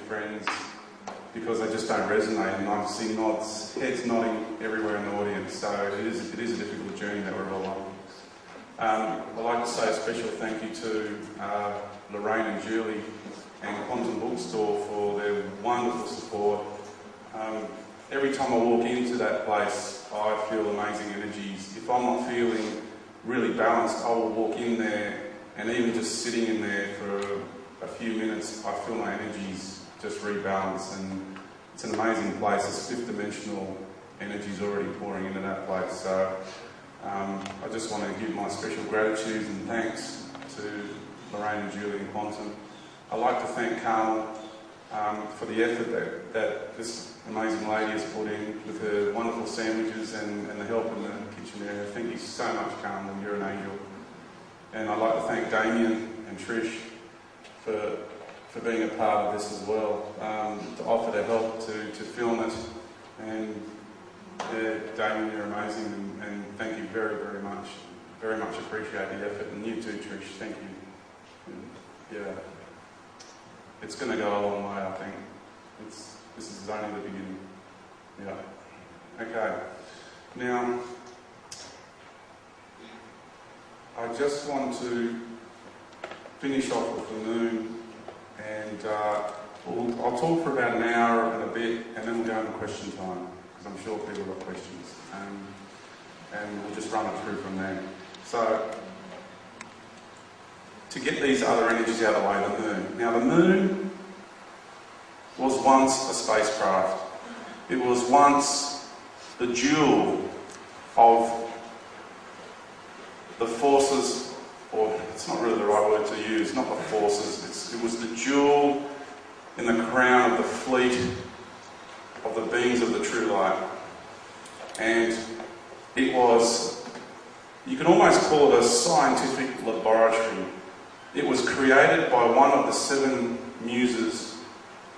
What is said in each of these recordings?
friends because they just don't resonate, and I see nods, heads nodding everywhere in the audience, so it is a difficult journey that we're all on. I'd like to say a special thank you to Lorraine and Julie and Quantum Bookstore for their wonderful support. Every time I walk into that place, I feel amazing energies. If I'm not feeling really balanced, I will walk in there, and even just sitting in there for a few minutes, I feel my energies just rebalance, and it's an amazing place. It's fifth-dimensional energies already pouring into that place. So I just want to give my special gratitude and thanks to Lorraine and Julie and Quantum. I'd like to thank Carmel for the effort that this amazing lady has put in with her wonderful sandwiches and the help in the kitchen area. Thank you so much, Carmel. You're an angel. And I'd like to thank Damien and Trish for being a part of this as well, to offer their help to film it. And yeah, Damien, you're amazing, and thank you very, very much. Very much appreciate the effort, and you too, Trish. Thank you. And yeah, it's going to go a long way, I think. This is only the beginning. Yeah. Okay. Now, I just want to finish off with the moon, and I'll talk for about an hour and a bit, and then we'll go into question time, because I'm sure people have got questions, and we'll just run it through from there. So, to get these other energies out of the way, the moon. Now, the moon was once a spacecraft. It was once the jewel of the forces, or it's not really the right word to use, not the forces, it was the jewel in the crown of the fleet of the beings of the true light. And it was, you could almost call it a scientific laboratory. It was created by one of the 7 muses,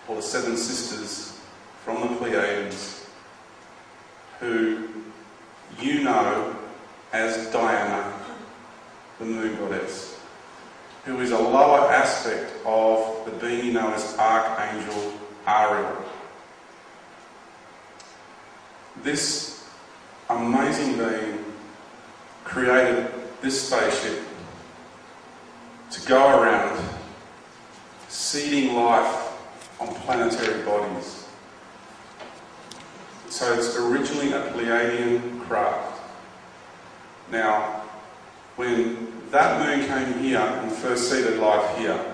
or the 7 sisters from the Pleiades, who you know as Diana, the moon goddess, who is a lower aspect of the being you know as Archangel Ariel. This amazing being created this spaceship to go around seeding life on planetary bodies. So it's originally a Pleiadian craft. Now, when that moon came here and first seeded life here,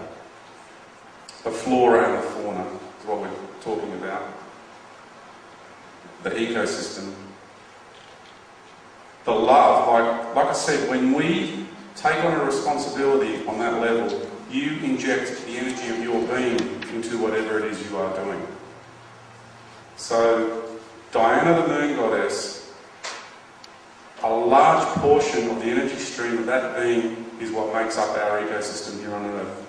the flora and the fauna is what we're talking about, the ecosystem, the love, like I said, when we take on a responsibility on that level, you inject the energy of your being into whatever it is you are doing. So, Diana the moon goddess, a large portion of the energy stream of that being is what makes up our ecosystem here on Earth.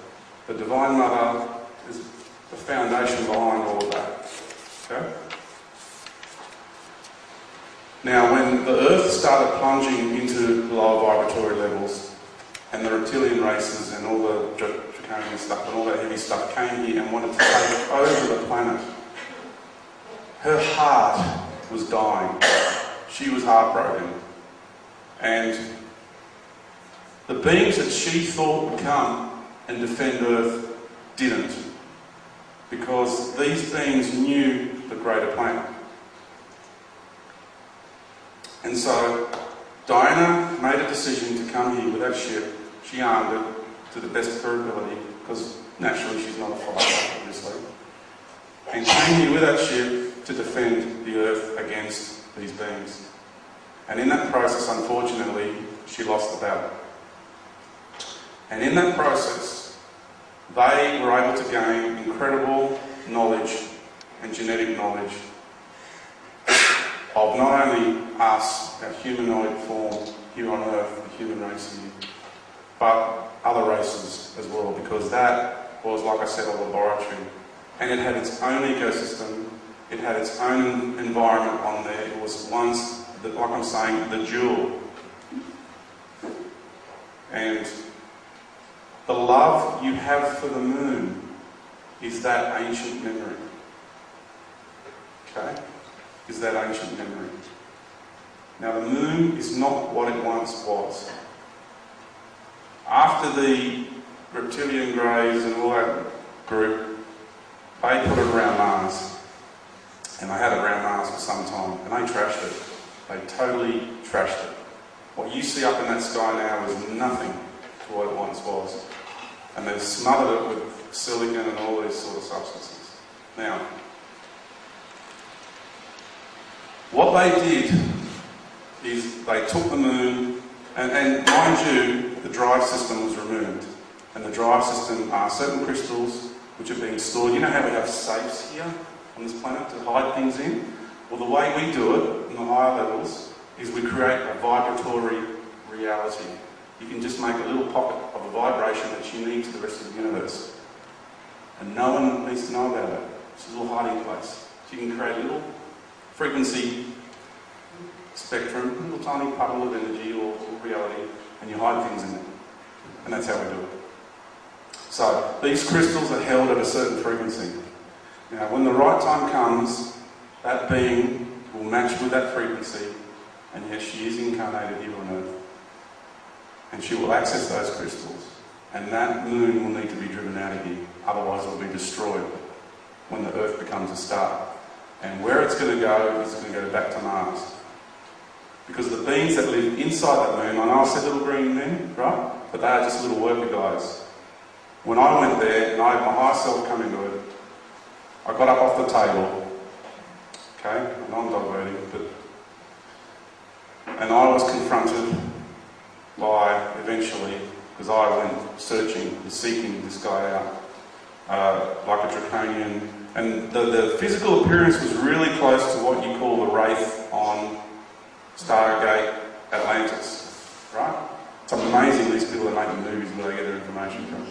The Divine Mother is the foundation behind all of that. Okay? Now, when the Earth started plunging into lower vibratory levels, and the reptilian races and all the draconian stuff and all that heavy stuff came here and wanted to take over the planet, her heart was dying. She was heartbroken. And the beings that she thought would come and defend Earth didn't, because these beings knew the greater plan. And so Diana made a decision to come here with that ship. She armed it to the best of her ability, because naturally she's not a fighter, obviously, and came here with that ship to defend the Earth against these beings. And in that process, unfortunately, she lost the battle. And in that process, they were able to gain incredible knowledge and genetic knowledge of not only us, our humanoid form here on Earth, the human race here, but other races as well, because that was, like I said, a laboratory. And it had its own ecosystem, it had its own environment on there. It was once, like I'm saying, the jewel. And the love you have for the moon is that ancient memory. Okay? Is that ancient memory. Now the moon is not what it once was. After the reptilian greys and all that group, they put it around Mars. And they had it around Mars for some time, and they trashed it. They totally trashed it. What you see up in that sky now is nothing to what it once was. And they've smothered it with silicon and all these sort of substances. Now, what they did is they took the moon, and mind you, the drive system was removed. And the drive system are certain crystals which are being stored. You know how we have safes here on this planet to hide things in? Well, the way we do it in the higher levels is we create a vibratory reality. You can just make a little pocket of a vibration that you need to the rest of the universe. And no one needs to know about it. It's a little hiding place. So you can create a little frequency spectrum, a little tiny puddle of energy or reality, and you hide things in it. And that's how we do it. So these crystals are held at a certain frequency. Now when the right time comes, that being will match with that frequency, and yes, she is incarnated here on Earth. And she will access those crystals, and that moon will need to be driven out of here, otherwise it will be destroyed when the Earth becomes a star. And where it's going to go is going to go back to Mars. Because the beings that live inside that moon, I know I said little green men, right? But they are just little worker guys. When I went there and I had my higher self come into it, I got up off the table, okay, I know I'm diverting, and I was confronted by, eventually, because I went searching and seeking this guy out, like a draconian, and the physical appearance was really close to what you call the Wraith on Stargate Atlantis, right? It's amazing these people are making movies where they get their information from.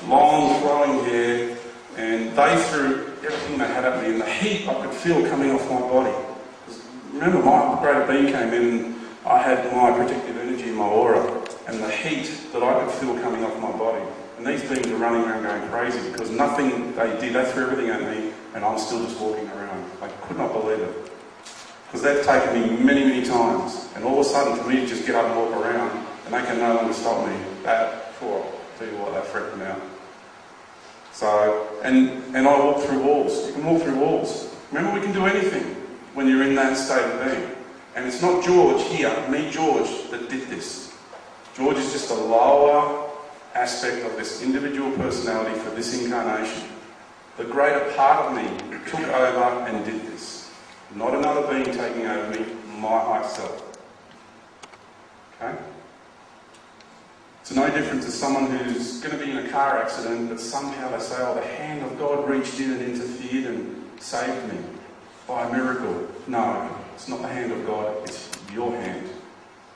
Long, flowing hair, and they threw everything they had at me, and the heat I could feel coming off my body. Remember, my greater being came in, I had my protective energy in my aura, and the heat that I could feel coming off my body. And these beings were running around going crazy because nothing they did, they threw everything at me, and I'm still just walking around. I could not believe it. Because they've taken me many, many times, and all of a sudden for me to just get up and walk around, and they can no longer stop me. That, I'll tell you what, that freaked me out. So, and I walk through walls. You can walk through walls. Remember, we can do anything when you're in that state of being. And it's not George here, me George, that did this. George is just a lower aspect of this individual personality for this incarnation. The greater part of me took over and did this. Not another being taking over me, my higher self. Okay? It's no different to someone who's going to be in a car accident, but somehow they say, oh, the hand of God reached in and interfered and saved me by a miracle. No, it's not the hand of God, it's your hand,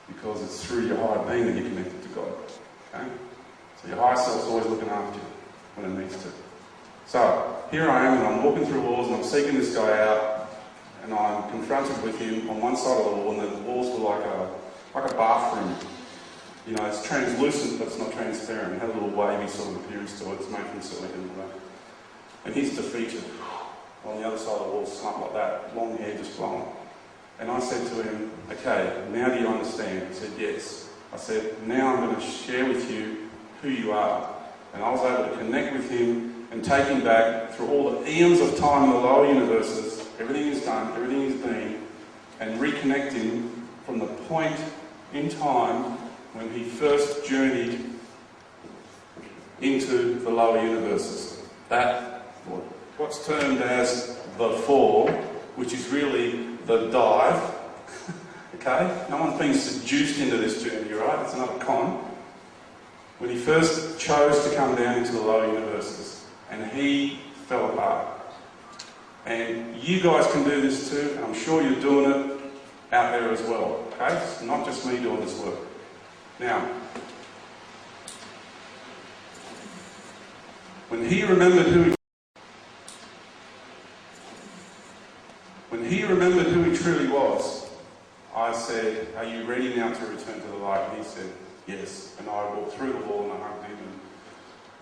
because it's through your higher being that you're connected to God. Okay? So your higher self's always looking after you when it needs to. So here I am, and I'm walking through walls, and I'm seeking this guy out, and I'm confronted with him on one side of the wall, and the walls were like a bathroom. You know, it's translucent, but it's not transparent. It had a little wavy sort of appearance to it. It's made from silicon and all that. And he's defeated. On the other side of the wall, something like that, long hair just blowing. And I said to him, okay, now do you understand? He said, yes. I said, now I'm going to share with you who you are. And I was able to connect with him and take him back through all the eons of time in the lower universes. Everything he's done, everything he's been, and reconnect him from the point in time when he first journeyed into the lower universes. That, what's termed as the fall, which is really the dive, okay? No one's being seduced into this journey, right? It's another con. When he first chose to come down into the lower universes, and he fell apart. And you guys can do this too, and I'm sure you're doing it out there as well, okay? It's not just me doing this work. Now, when he remembered who he truly was, I said, are you ready now to return to the light? And he said, yes. And I walked through the wall and I hugged him and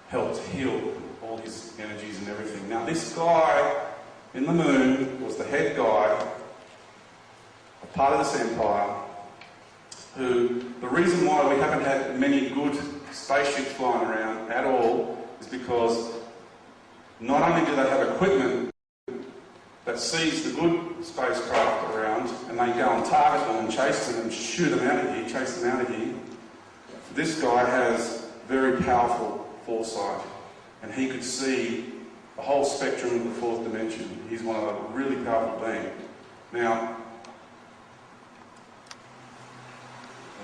helped heal all his energies and everything. Now this guy in the moon was the head guy, a part of this empire, who, the reason why we haven't had many good spaceships flying around at all is because not only do they have equipment that sees the good spacecraft around and they go and target them and chase them and shoot them out of here, chase them out of here, this guy has very powerful foresight and he could see the whole spectrum of the fourth dimension. He's one of a really powerful beings. Now,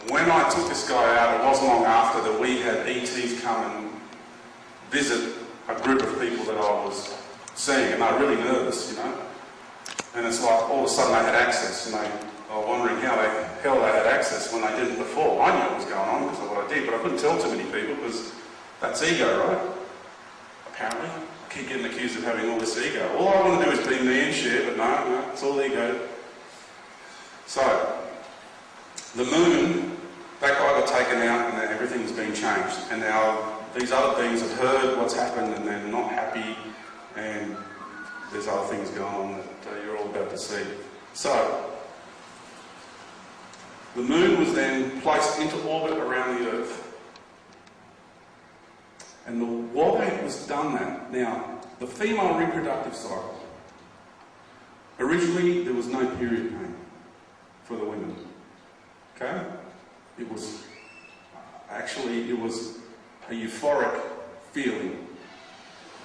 when I took this guy out, it wasn't long after that we had ETs come and visit a group of people that I was seeing, and they were really nervous, you know. And it's like all of a sudden they had access, and they were wondering how the hell they had access when they didn't before. I knew what was going on because of what I did, but I couldn't tell too many people because that's ego, right? Apparently. I keep getting accused of having all this ego. All I want to do is be me and share, but no, it's all ego. So, the moon, that guy got taken out and then everything's been changed. And now these other beings have heard what's happened and they're not happy, and there's other things going on that you're all about to see. So, the moon was then placed into orbit around the Earth. And why it was done that, now, the female reproductive cycle, originally there was no period pain for the women. Okay? It was a euphoric feeling.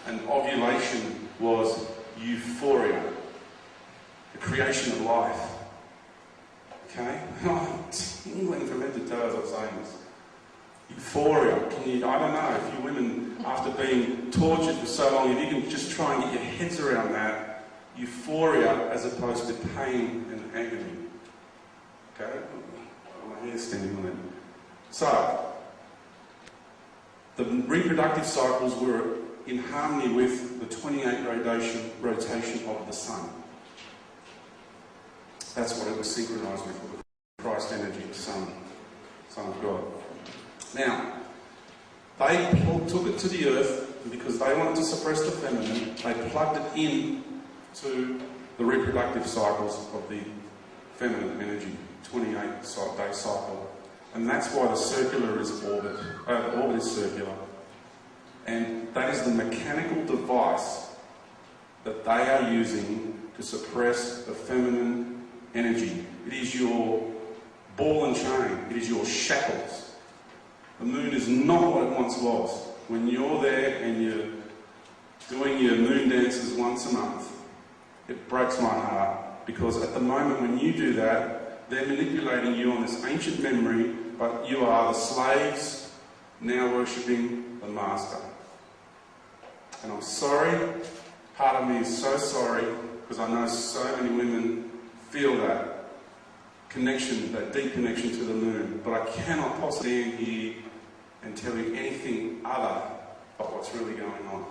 And ovulation was euphoria, the creation of life. Okay? I'm tingling from head to toe as I'm saying this. Euphoria. I don't know, if you women, after being tortured for so long, if you can just try and get your heads around that, euphoria as opposed to pain and agony. Okay? My hair's standing on it. So, the reproductive cycles were in harmony with the 28 rotation of the sun. That's what it was synchronized with the Christ energy, the Son of God. Now, they took it to the earth, and because they wanted to suppress the feminine, they plugged it in to the reproductive cycles of the feminine energy, 28-day cycle. And that's why the circular is orbit. The orbit is circular. And that is the mechanical device that they are using to suppress the feminine energy. It is your ball and chain. It is your shackles. The moon is not what it once was. When you're there and you're doing your moon dances once a month, it breaks my heart, because at the moment when you do that, they're manipulating you on this ancient memory, but you are the slaves now worshipping the master. And I'm sorry, part of me is so sorry, because I know so many women feel that connection, that deep connection to the moon, but I cannot possibly stand here and tell you anything other of what's really going on.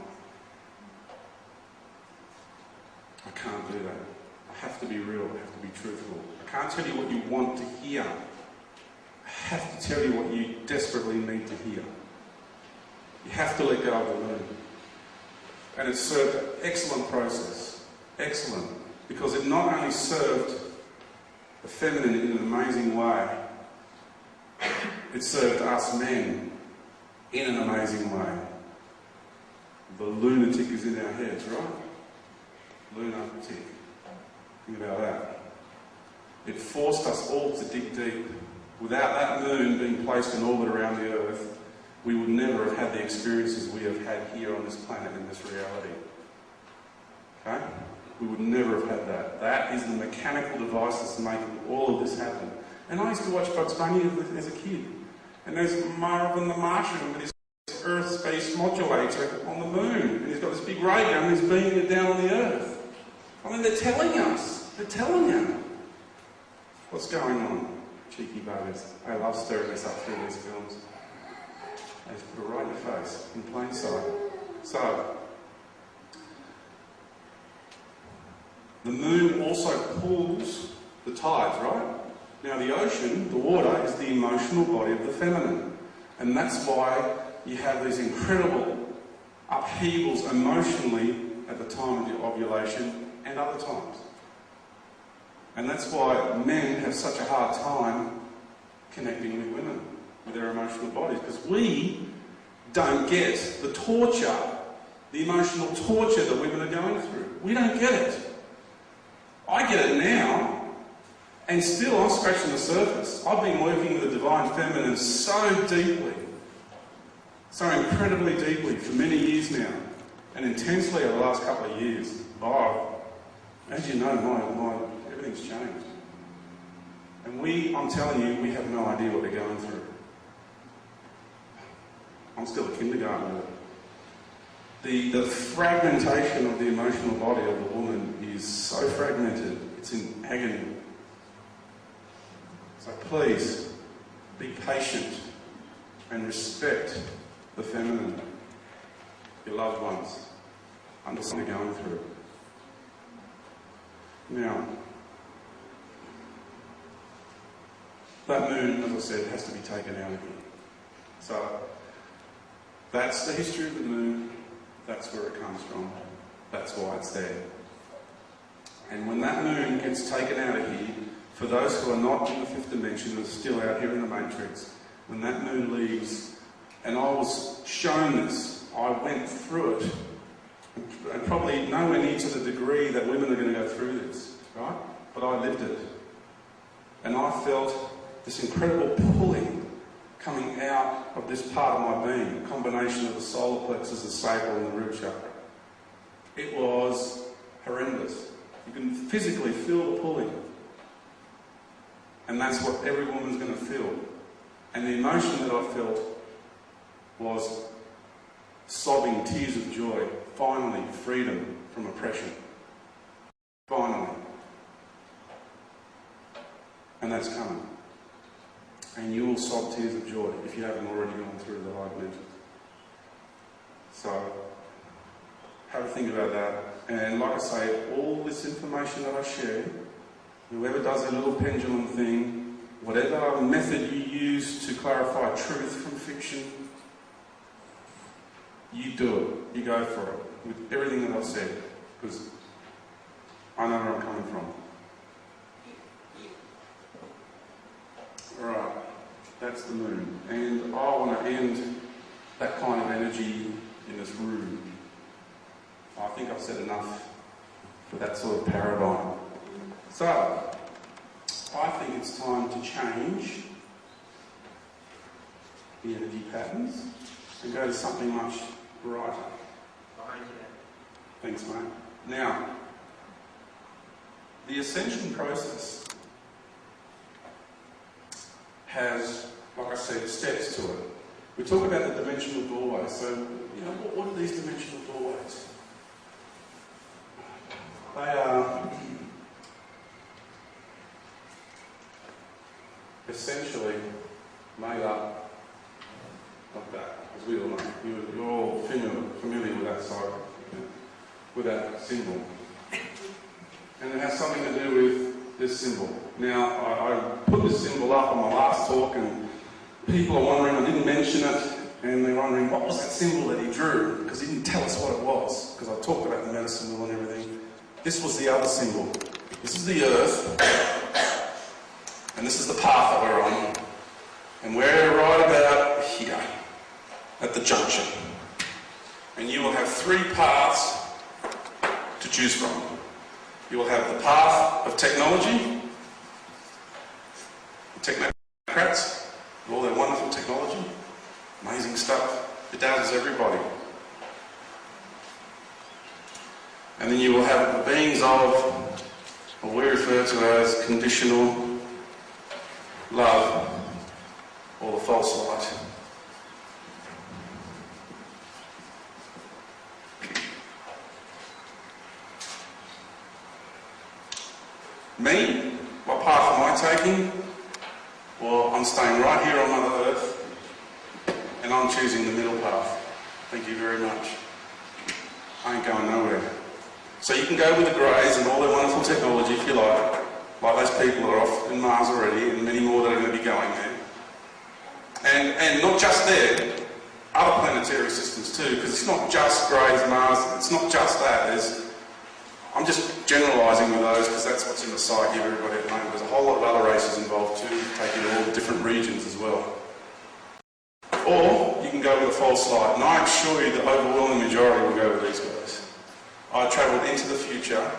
I can't do that. I have to be real, I have to be truthful. I can't tell you what you want to hear. I have to tell you what you desperately need to hear. You have to let go of the moon. And it served an excellent process. Excellent. Because it not only served the feminine in an amazing way, it served us men in an amazing way. The lunatic is in our heads, right? Lunatic. Think about that. It forced us all to dig deep. Without that moon being placed in orbit around the Earth, we would never have had the experiences we have had here on this planet in this reality. Okay? We would never have had that. That is the mechanical device that's making all of this happen. And I used to watch Bugs Bunny as a kid. And there's Marvin the Martian with his Earth space modulator on the moon. And he's got this big ray gun and he's beaming it down on the Earth. I mean, they're telling us. They're telling you. What's going on? Cheeky buggers. I love stirring this up through these films. They just put it right in your face, in plain sight. So, the moon also pulls the tides, right? Now the ocean, the water, is the emotional body of the feminine. And that's why you have these incredible upheavals emotionally at the time of the ovulation and other times. And that's why men have such a hard time connecting with women, with their emotional bodies, because we don't get the torture, the emotional torture that women are going through. We don't get it. I get it now, and still I'm scratching the surface. I've been working with the Divine Feminine so deeply, so incredibly deeply for many years now, and intensely over the last couple of years. Oh, as you know, everything's changed. And I'm telling you, we have no idea what they're going through. I'm still a kindergartner. The fragmentation of the emotional body of the woman is so fragmented, it's in agony. So please, be patient and respect the feminine, your loved ones, understand what they're going through. Now, that moon, as I said, has to be taken out of here. So, that's the history of the moon, that's where it comes from, that's why it's there. And when that moon gets taken out of here, for those who are not in the fifth dimension, who are still out here in the matrix, when that moon leaves, and I was shown this, I went through it, and probably nowhere near to the degree that women are going to go through this, right? But I lived it. And I felt this incredible pulling coming out of this part of my being, a combination of the solar plexus, the sacral, and the root chakra. It was horrendous. You can physically feel the pulling. And that's what every woman's going to feel. And the emotion that I felt was sobbing, tears of joy, finally freedom from oppression. Finally. And that's coming. And you will sob tears of joy if you haven't already gone through the high dimensions. So, have a think about that. And like I say, all this information that I share, whoever does a little pendulum thing, whatever method you use to clarify truth from fiction, you do it. You go for it with everything that I've said, because I know where I'm coming from. Alright, that's the moon. And I want to end that kind of energy in this room. I think I've said enough for that sort of paradigm. So, I think it's time to change the energy patterns and go to something much brighter. Thanks, mate. Now, the ascension process has, like I said, steps to it. We talk about the dimensional doorways. So, you know, what are these dimensional doorways? They are essentially made up like that, as we all know. You're all familiar with that side, with that symbol. And it has something to do with this symbol. Now, I put this symbol up on my last talk, and people are wondering, I didn't mention it, and they're wondering, what was that symbol that he drew? Because he didn't tell us what it was, because I talked about the medicine wheel and everything. This was the other symbol. This is the earth, and this is the path that we're on. And we're right about here, at the junction. And you will have three paths to choose from. You will have the path of technology, the technocrats, with all their wonderful technology, amazing stuff, it dazzles everybody. And then you will have the beings of what we refer to as conditional love, or the false light. Me? What path am I taking? Well, I'm staying right here on Mother Earth, and I'm choosing the middle path. Thank you very much. I ain't going nowhere. So you can go with the Greys and all their wonderful technology if you like those people that are off in Mars already, and many more that are going to be going there. And not just there, other planetary systems too, because it's not just Grays, Mars, it's not just that. I'm just generalising with those because that's what's in the psyche of everybody at the moment. There's a whole lot of other races involved too, taking all the different regions as well. Or you can go with a false light, and I assure you the overwhelming majority will go with these guys. I travelled into the future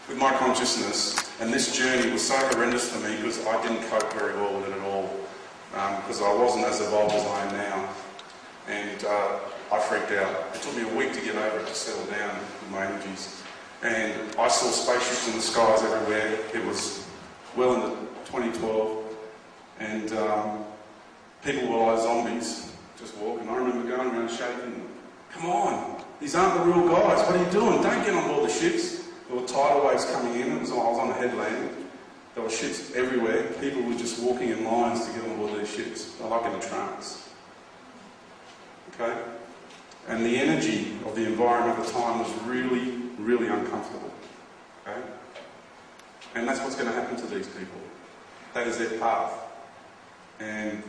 with my consciousness, and this journey was so horrendous for me because I didn't cope very well with it at all, because I wasn't as evolved as I am now, and I freaked out. It took me a week to get over it, to settle down with my energies, and I saw spaceships in the skies everywhere. It was well into 2012, and people were like zombies, just walking. I remember going around shaking them. Come on, these aren't the real guys. What are you doing? Don't get on board the ships. There were tidal waves coming in. I was on a headland. There were ships everywhere. People were just walking in lines to get on board these ships. They're like in a trance. Okay? And the energy of the environment at the time was really, really uncomfortable. Okay? And that's what's going to happen to these people. That is their path. And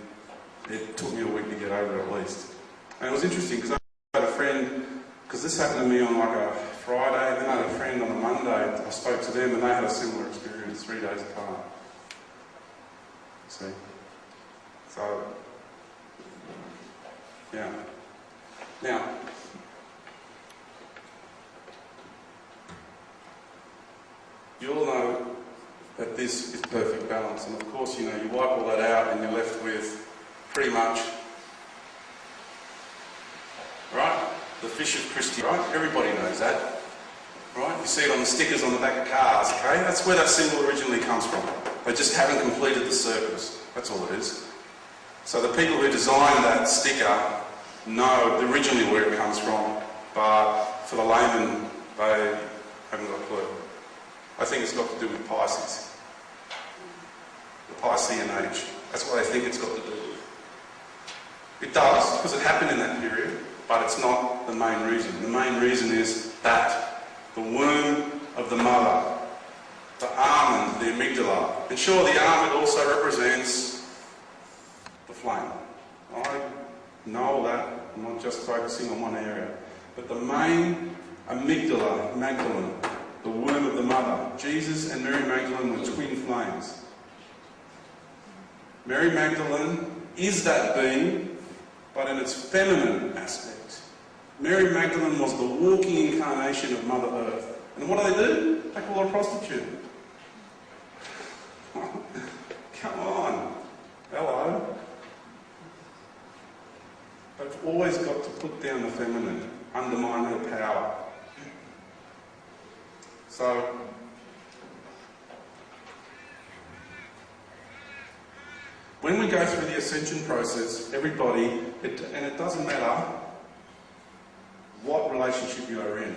it took me a week to get over it at least. And it was interesting because I had a friend, because this happened to me on like a Friday, then I had a friend on a Monday. I spoke to them and they had a similar experience 3 days apart. See? So, yeah. Now, you all know that this is perfect balance, and of course, you know, you wipe all that out and you're left with pretty much, right? The fish of Christianity, right? Everybody knows that. Right? You see it on the stickers on the back of cars, okay? That's where that symbol originally comes from. They just haven't completed the circus. That's all it is. So the people who designed that sticker know originally where it comes from, but for the layman, they haven't got a clue. I think it's got to do with Pisces. The Piscean age. That's what they think it's got to do with. It does, because it happened in that period, but it's not the main reason. The main reason is that. The womb of the mother, the almond, the amygdala. And sure, the almond also represents the flame. I know that, I'm not just focusing on one area. But the main amygdala, Magdalene, the womb of the mother. Jesus and Mary Magdalene were twin flames. Mary Magdalene is that being, but in its feminine aspect. Mary Magdalene was the walking incarnation of Mother Earth. And what do? They call her a prostitute. Come on. Hello. They've always got to put down the feminine, undermine her power. So, when we go through the ascension process, everybody, and it doesn't matter what relationship you are in,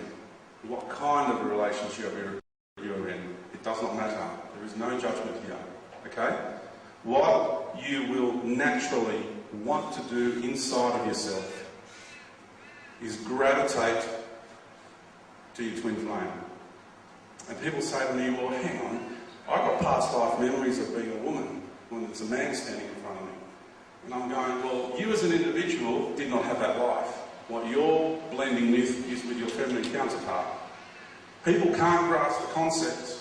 what kind of a relationship you are in. It does not matter. There is no judgment here. Okay? What you will naturally want to do inside of yourself is gravitate to your twin flame. And people say to me, well, hang on, I've got past life memories of being a woman when there's a man standing in front of me. And I'm going, well, you as an individual did not have that life. What you're blending with is with your feminine counterpart. People can't grasp the concept,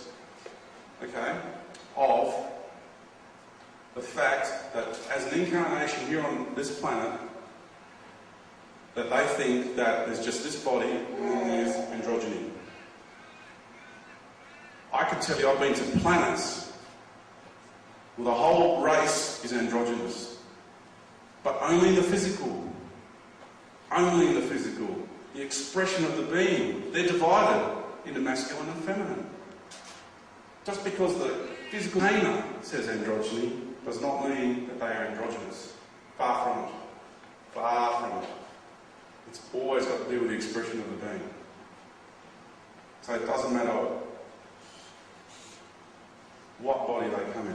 okay, of the fact that as an incarnation here on this planet, that they think that there's just this body and there's androgyny. I can tell you I've been to planets where the whole race is androgynous, but only the physical. Only the physical. The expression of the being. They're divided into masculine and feminine. Just because the physical name says androgyny does not mean that they are androgynous. Far from it. Far from it. It's always got to do with the expression of the being. So it doesn't matter what body they come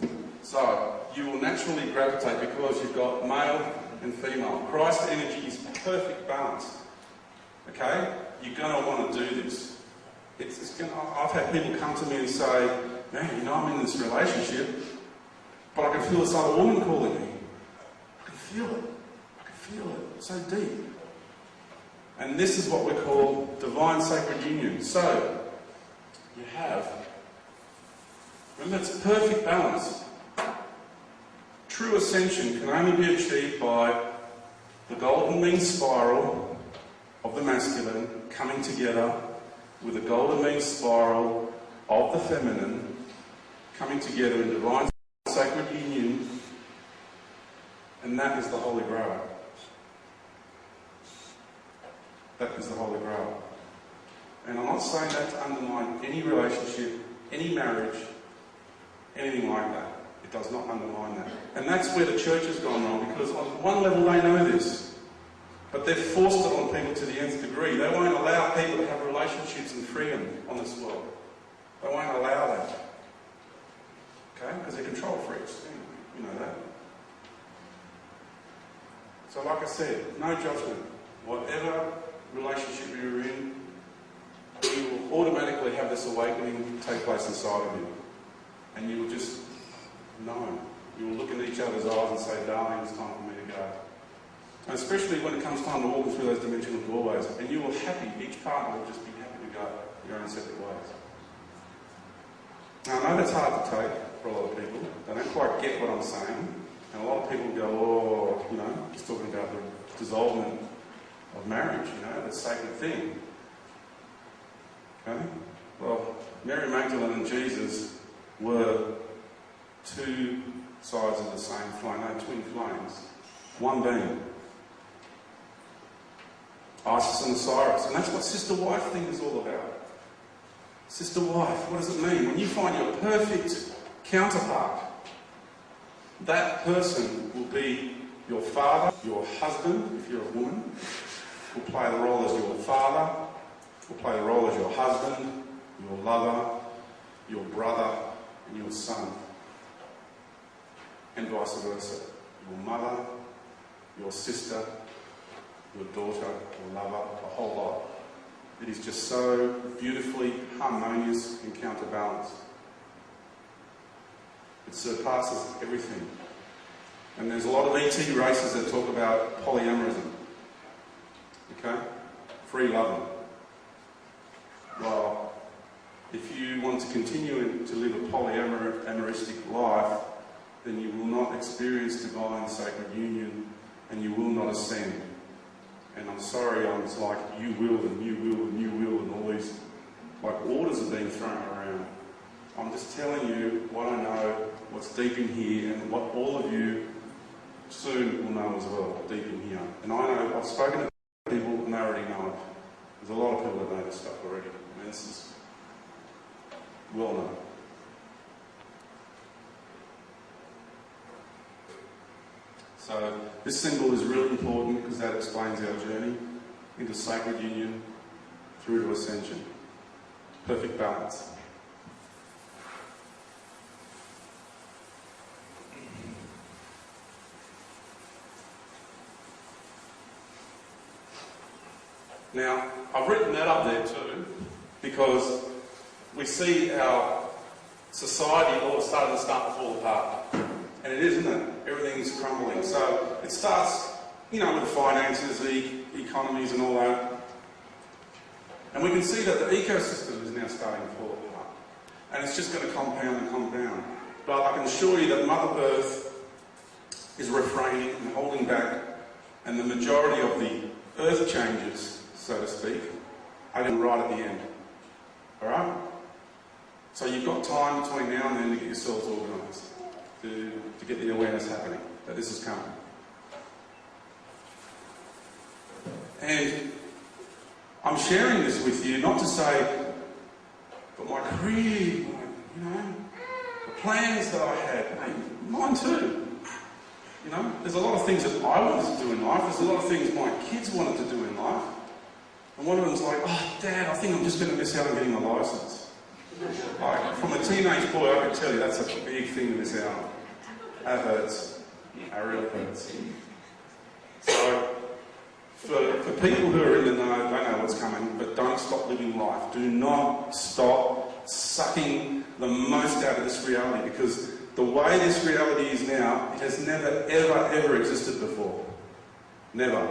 in. So you will naturally gravitate because you've got male and female. Christ energy is perfect balance. Okay? You're going to want to do this. I've had people come to me and say, man, you know, I'm in this relationship, but I can feel this other woman calling me. I can feel it. feel it so deep. And this is what we call divine sacred union. So, you have, remember, it's perfect balance. True ascension can only be achieved by the golden mean spiral of the masculine coming together with the golden mean spiral of the feminine coming together in divine sacred union, and that is the Holy Grail. That is the Holy Grail. And I'm not saying that to undermine any relationship, any marriage, anything like that. It does not undermine that. And that's where the church has gone wrong, because on one level they know this, but they've forced it on people to the nth degree. They won't allow people to have relationships and freedom on this world. They won't allow that. Okay? Because they're control freaks. You know that. So like I said, no judgment. Whatever relationship you're in, you will automatically have this awakening take place inside of you. And you will just know. You will look into each other's eyes and say, darling, it's time for me to go. And especially when it comes time to walk through those dimensional doorways, and you will happy, each partner will just be happy to go your own separate ways. Now I know that's hard to take for a lot of people. They don't quite get what I'm saying. And a lot of people go, oh, you know, just talking about the dissolvement of marriage, you know, the sacred thing. Okay? Well, Mary Magdalene and Jesus were two sides of the same flame, no, twin flames. One being. Isis and Osiris. And that's what sister-wife thing is all about. Sister-wife, what does it mean? When you find your perfect counterpart, that person will be your father, your husband, if you're a woman, will play the role as your father, will play the role as your husband, your lover, your brother, and your son. And vice versa. Your mother, your sister, your daughter, your lover, a whole lot. It is just so beautifully harmonious and counterbalanced. It surpasses everything. And there's a lot of ET races that talk about polyamorism. Okay? Free loving. Well, if you want to continue to live a polyamoristic life, then you will not experience divine sacred union, and you will not ascend. And I'm sorry, it's like you will and you will and you will, and all these like orders are being thrown around. I'm just telling you what I know, what's deep in here, and what all of you soon will know as well, deep in here. And I know, I've spoken to people and they already know it. There's a lot of people that know this stuff already. I mean, this is well known. So this symbol is really important because that explains our journey into sacred union through to ascension. Perfect balance. Now, I've written that up there too because we see our society all of a sudden starting to fall apart. And it is, isn't it? Everything's crumbling. So it starts, you know, with the finances, the economies and all that. And we can see that the ecosystem is now starting to fall apart. And it's just going to compound and compound. But I can assure you that Mother Earth is refraining and holding back, and the majority of the earth changes, so to speak, are right at the end. Alright? So you've got time between now and then to get yourselves organised. To get the awareness happening, that this is coming. And I'm sharing this with you not to say, but my career, the plans that I had, hey, mine too. You know, there's a lot of things that I wanted to do in life, there's a lot of things my kids wanted to do in life. And one of them's like, oh, Dad, I think I'm just going to miss out on getting my licence. Like, from a teenage boy, I can tell you that's a big thing to miss out on. That hurts. That really hurts. So, for people who are in the know, they know what's coming, but don't stop living life. Do not stop sucking the most out of this reality, because the way this reality is now, it has never, ever, ever existed before. Never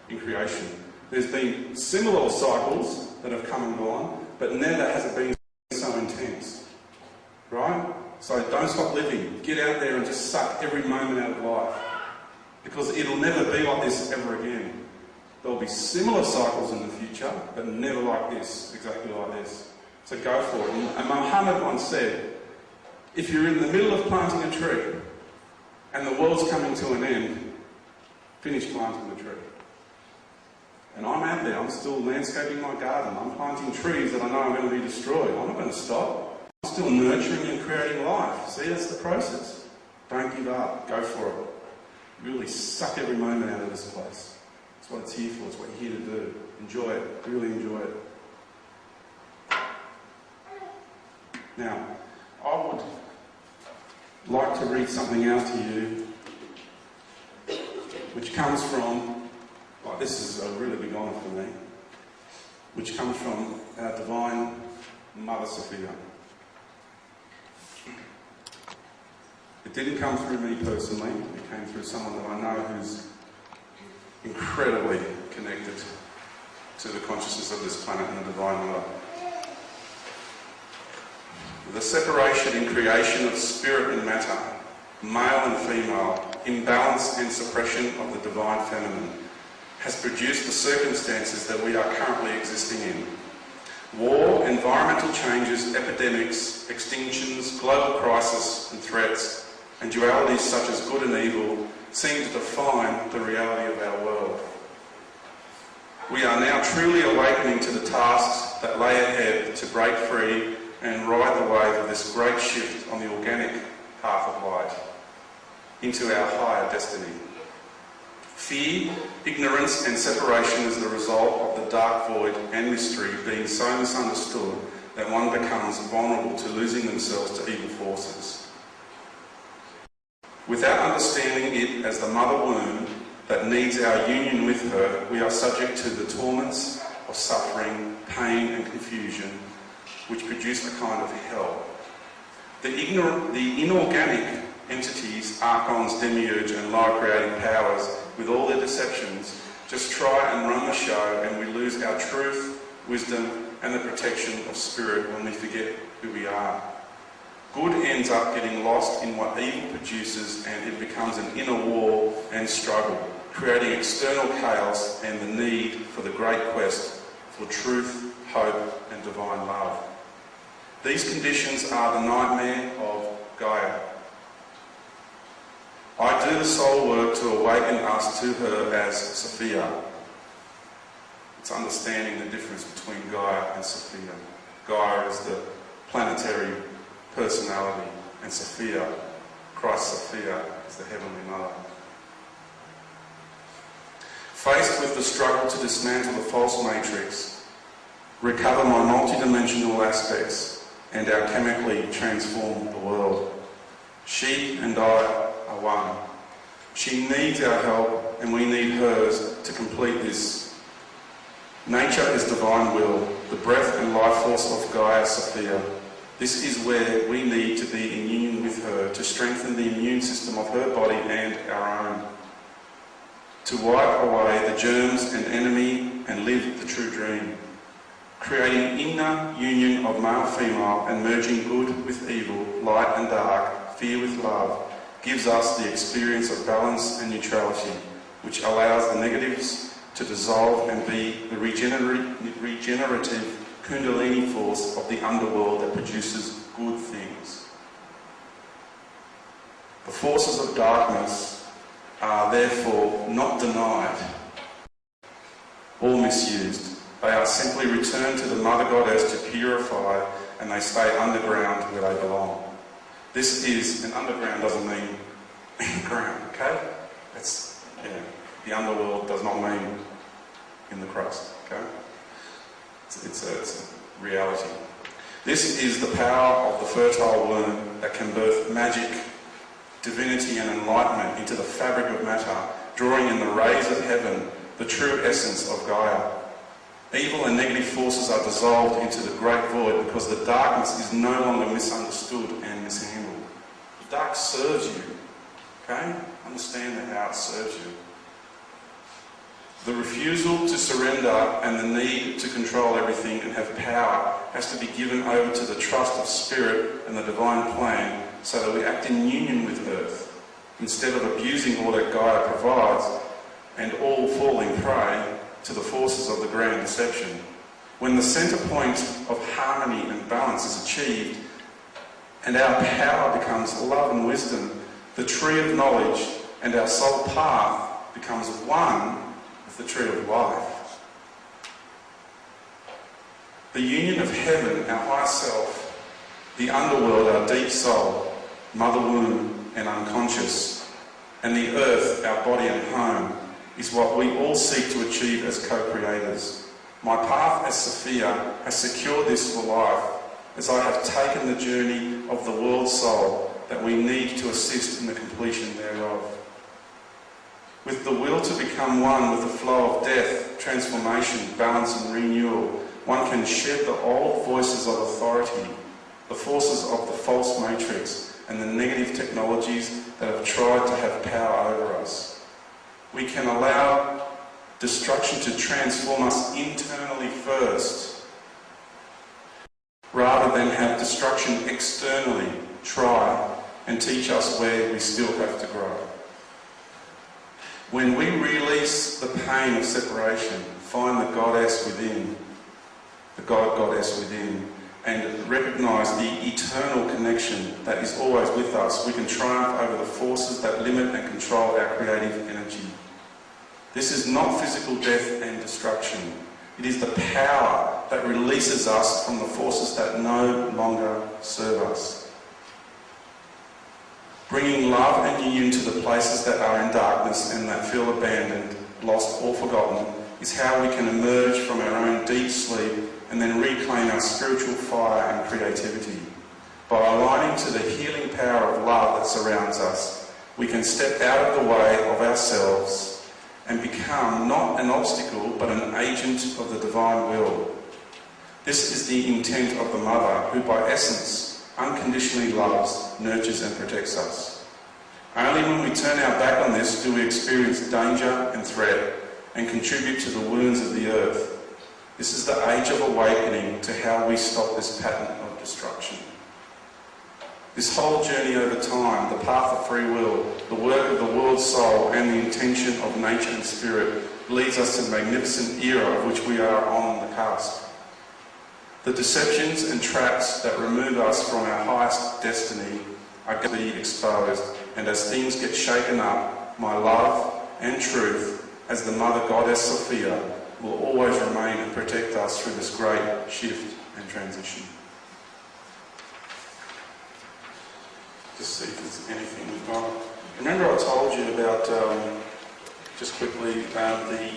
in creation. There's been similar cycles that have come and gone, but never has it been so intense. Right? So don't stop living. Get out there and just suck every moment out of life. Because it'll never be like this ever again. There'll be similar cycles in the future, but never like this, exactly like this. So go for it. And Muhammad once said, if you're in the middle of planting a tree and the world's coming to an end, finish planting the tree. And I'm out there, I'm still landscaping my garden, I'm planting trees that I know are going to be destroyed. I'm not going to stop. I'm still nurturing and creating life. See, that's the process. Don't give up. Go for it. Really suck every moment out of this place. That's what it's here for. It's what you're here to do. Enjoy it. Really enjoy it. Now, I would like to read something out to you which comes from, like this is a really big honour for me, which comes from our Divine Mother Sophia. It didn't come through me personally, it came through someone that I know who's incredibly connected to the consciousness of this planet and the Divine Mother. The separation in creation of spirit and matter, male and female, imbalance and suppression of the divine feminine, has produced the circumstances that we are currently existing in. War, environmental changes, epidemics, extinctions, global crisis and threats, and dualities such as good and evil seem to define the reality of our world. We are now truly awakening to the tasks that lay ahead to break free and ride the wave of this great shift on the organic path of light into our higher destiny. Fear, ignorance and separation is the result of the dark void and mystery being so misunderstood that one becomes vulnerable to losing themselves to evil forces. Without understanding it as the mother womb that needs our union with her, we are subject to the torments of suffering, pain and confusion which produce a kind of hell. The inorganic entities, archons, demiurge and life-creating powers, with all their deceptions, just try and run the show and we lose our truth, wisdom and the protection of spirit when we forget who we are. Good ends up getting lost in what evil produces and it becomes an inner war and struggle, creating external chaos and the need for the great quest for truth, hope and divine love. These conditions are the nightmare of Gaia. I do the soul work to awaken us to her as Sophia. It's understanding the difference between Gaia and Sophia. Gaia is the planetary personality, and Sophia, Christ Sophia, is the Heavenly Mother. Faced with the struggle to dismantle the false matrix, recover my multidimensional aspects, and alchemically transform the world, she and I are one. She needs our help and we need hers to complete this. Nature is divine will, the breath and life force of Gaia Sophia. This is where we need to be in union with her to strengthen the immune system of her body and our own. To wipe away the germs and enemy and live the true dream. Creating inner union of male-female and merging good with evil, light and dark, fear with love, gives us the experience of balance and neutrality, which allows the negatives to dissolve and be the regenerative Kundalini force of the underworld that produces good things. The forces of darkness are therefore not denied or misused. They are simply returned to the Mother Goddess to purify and they stay underground where they belong. This is, and underground doesn't mean in the ground, okay? That's, the underworld does not mean in the crust, okay? It's a reality. This is the power of the fertile womb that can birth magic, divinity and enlightenment into the fabric of matter, drawing in the rays of heaven, the true essence of Gaia. Evil and negative forces are dissolved into the great void because the darkness is no longer misunderstood and mishandled. The dark serves you, okay? Understand how it serves you. The refusal to surrender and the need to control everything and have power has to be given over to the trust of Spirit and the divine plan so that we act in union with earth, instead of abusing all that Gaia provides and all falling prey to the forces of the grand deception. When the centre point of harmony and balance is achieved and our power becomes love and wisdom, the tree of knowledge and our soul path becomes one with the tree of life. The union of heaven, our higher self, the underworld, our deep soul, mother womb and unconscious, and the earth, our body and home, is what we all seek to achieve as co-creators. My path as Sofia has secured this for life, as I have taken the journey of the world soul that we need to assist in the completion thereof. With the will to become one with the flow of death, transformation, balance and renewal, one can shed the old voices of authority, the forces of the false matrix and the negative technologies that have tried to have power over us. We can allow destruction to transform us internally first, rather than have destruction externally try and teach us where we still have to grow. When we release the pain of separation, find the goddess within, the goddess within, and recognise the eternal connection that is always with us, we can triumph over the forces that limit and control our creative energy. This is not physical death and destruction. It is the power that releases us from the forces that no longer serve us. Bringing love and union to the places that are in darkness and that feel abandoned, lost or forgotten is how we can emerge from our own deep sleep and then reclaim our spiritual fire and creativity. By aligning to the healing power of love that surrounds us, we can step out of the way of ourselves and become not an obstacle but an agent of the divine will. This is the intent of the Mother, who by essence unconditionally loves, nurtures and protects us. Only when we turn our back on this do we experience danger and threat and contribute to the wounds of the earth. This is the age of awakening to how we stop this pattern of destruction. This whole journey over time, the path of free will, the work of the world soul and the intention of nature and spirit leads us to the magnificent era of which we are on the cusp. The deceptions and traps that remove us from our highest destiny are going to be exposed, and as things get shaken up, my love and truth as the Mother Goddess Sofia will always remain and protect us through this great shift and transition. Just see if there's anything we've got. Remember I told you about, just quickly, the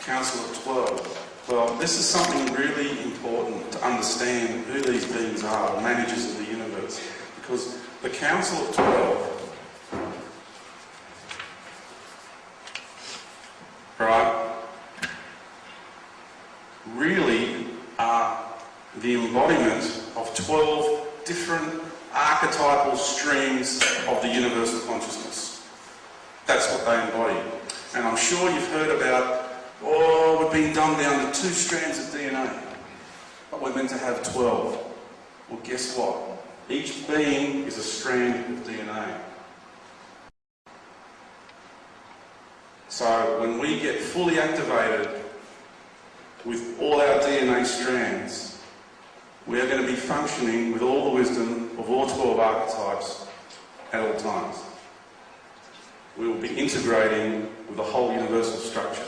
Council of 12. Well, this is something really important to understand who these beings are, the managers of the universe. Because the Council of 12, right, really are the embodiment of 12 different archetypal streams of the universal consciousness. That's what they embody. And I'm sure you've heard about, oh, we've been dumbed down to 2 strands of DNA, but we're meant to have 12. Well, guess what? Each being is a strand of DNA. So when we get fully activated with all our DNA strands, we are going to be functioning with all the wisdom of all 12 archetypes at all times. We will be integrating with the whole universal structure.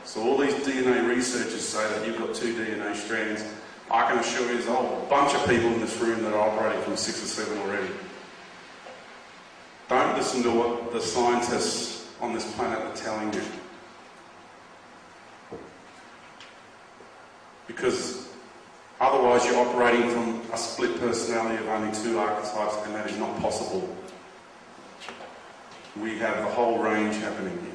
So all these DNA researchers say that you've got 2 DNA strands. I can assure you there's a whole bunch of people in this room that are operating from 6 or 7 already. Don't listen to what the scientists on this planet are telling you. Because otherwise you're operating from a split personality of only 2 archetypes, and that is not possible. We have the whole range happening here.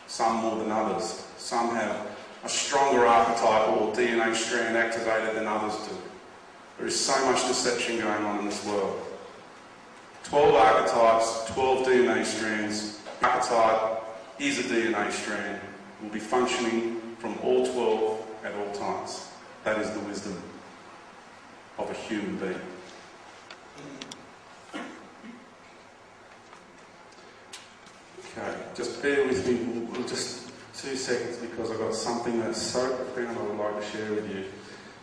Some more than others. Some have a stronger archetype or DNA strand activated than others do. There is so much deception going on in this world. 12 archetypes, 12 DNA strands. Archetype Here's a DNA strand. Will be functioning from all 12 at all times. That is the wisdom of a human being. Okay, just bear with me. We'll just 2 seconds because I've got something that's so profound I would like to share with you.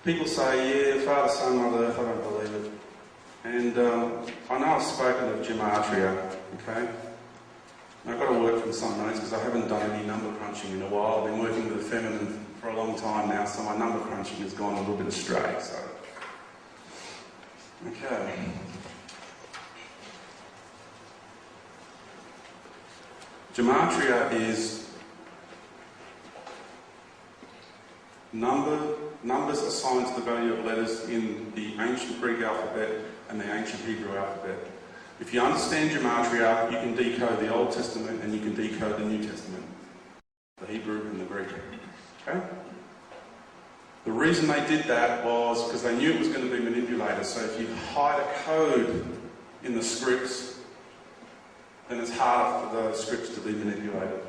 People say, yeah, Father, Son, Mother Earth, I don't believe it. And I know I've spoken of gematria, okay? I've got to work from some notes because I haven't done any number crunching in a while. I've been working with the feminine for a long time now, so my number crunching has gone a little bit astray. So, okay. Gematria is numbers assigned to the value of letters in the ancient Greek alphabet and the ancient Hebrew alphabet. If you understand gematria, you can decode the Old Testament and you can decode the New Testament, the Hebrew and the Greek. Okay? The reason they did that was because they knew it was going to be manipulated. So if you hide a code in the scripts, then it's harder for the scripts to be manipulated.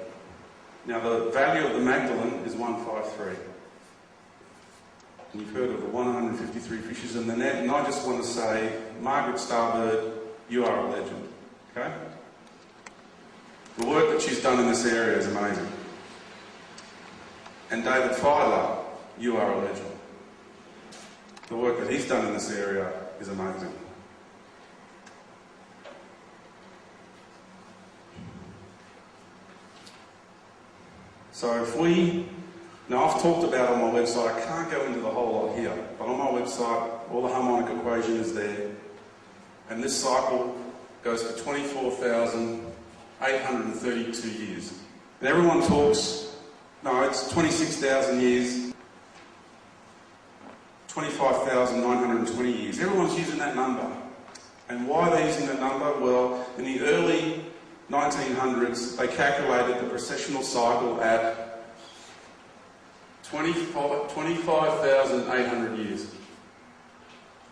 Now the value of the Magdalene is 153. And you've heard of the 153 fishes in the net, and I just want to say, Margaret Starbird, you are a legend, okay? The work that she's done in this area is amazing. And David Feiler, you are a legend. The work that he's done in this area is amazing. So if we, now I've talked about on my website, I can't go into the whole lot here, but on my website, all the harmonic equation is there. And this cycle goes for 24,832 years. And everyone talks, no, it's 26,000 years, 25,920 years. Everyone's using that number. And why are they using that number? Well, in the early 1900s, they calculated the precessional cycle at 25,800 years.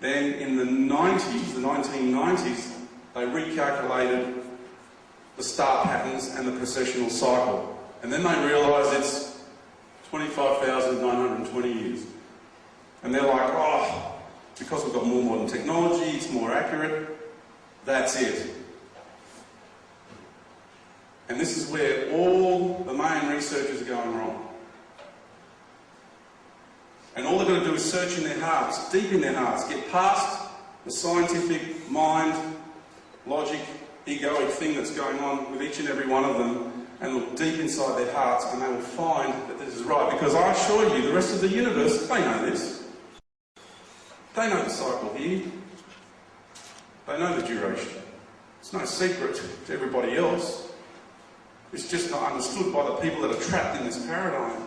Then in the 1990s, they recalculated the star patterns and the precessional cycle. And then they realised it's 25,920 years. And they're like, oh, because we've got more modern technology, it's more accurate, that's it. And this is where all the main researchers are going wrong. And all they've got to do is search in their hearts, deep in their hearts, get past the scientific mind, logic, egoic thing that's going on with each and every one of them, and look deep inside their hearts, and they will find that this is right. Because I assure you, the rest of the universe, they know this. They know the cycle here. They know the duration. It's no secret to everybody else. It's just not understood by the people that are trapped in this paradigm.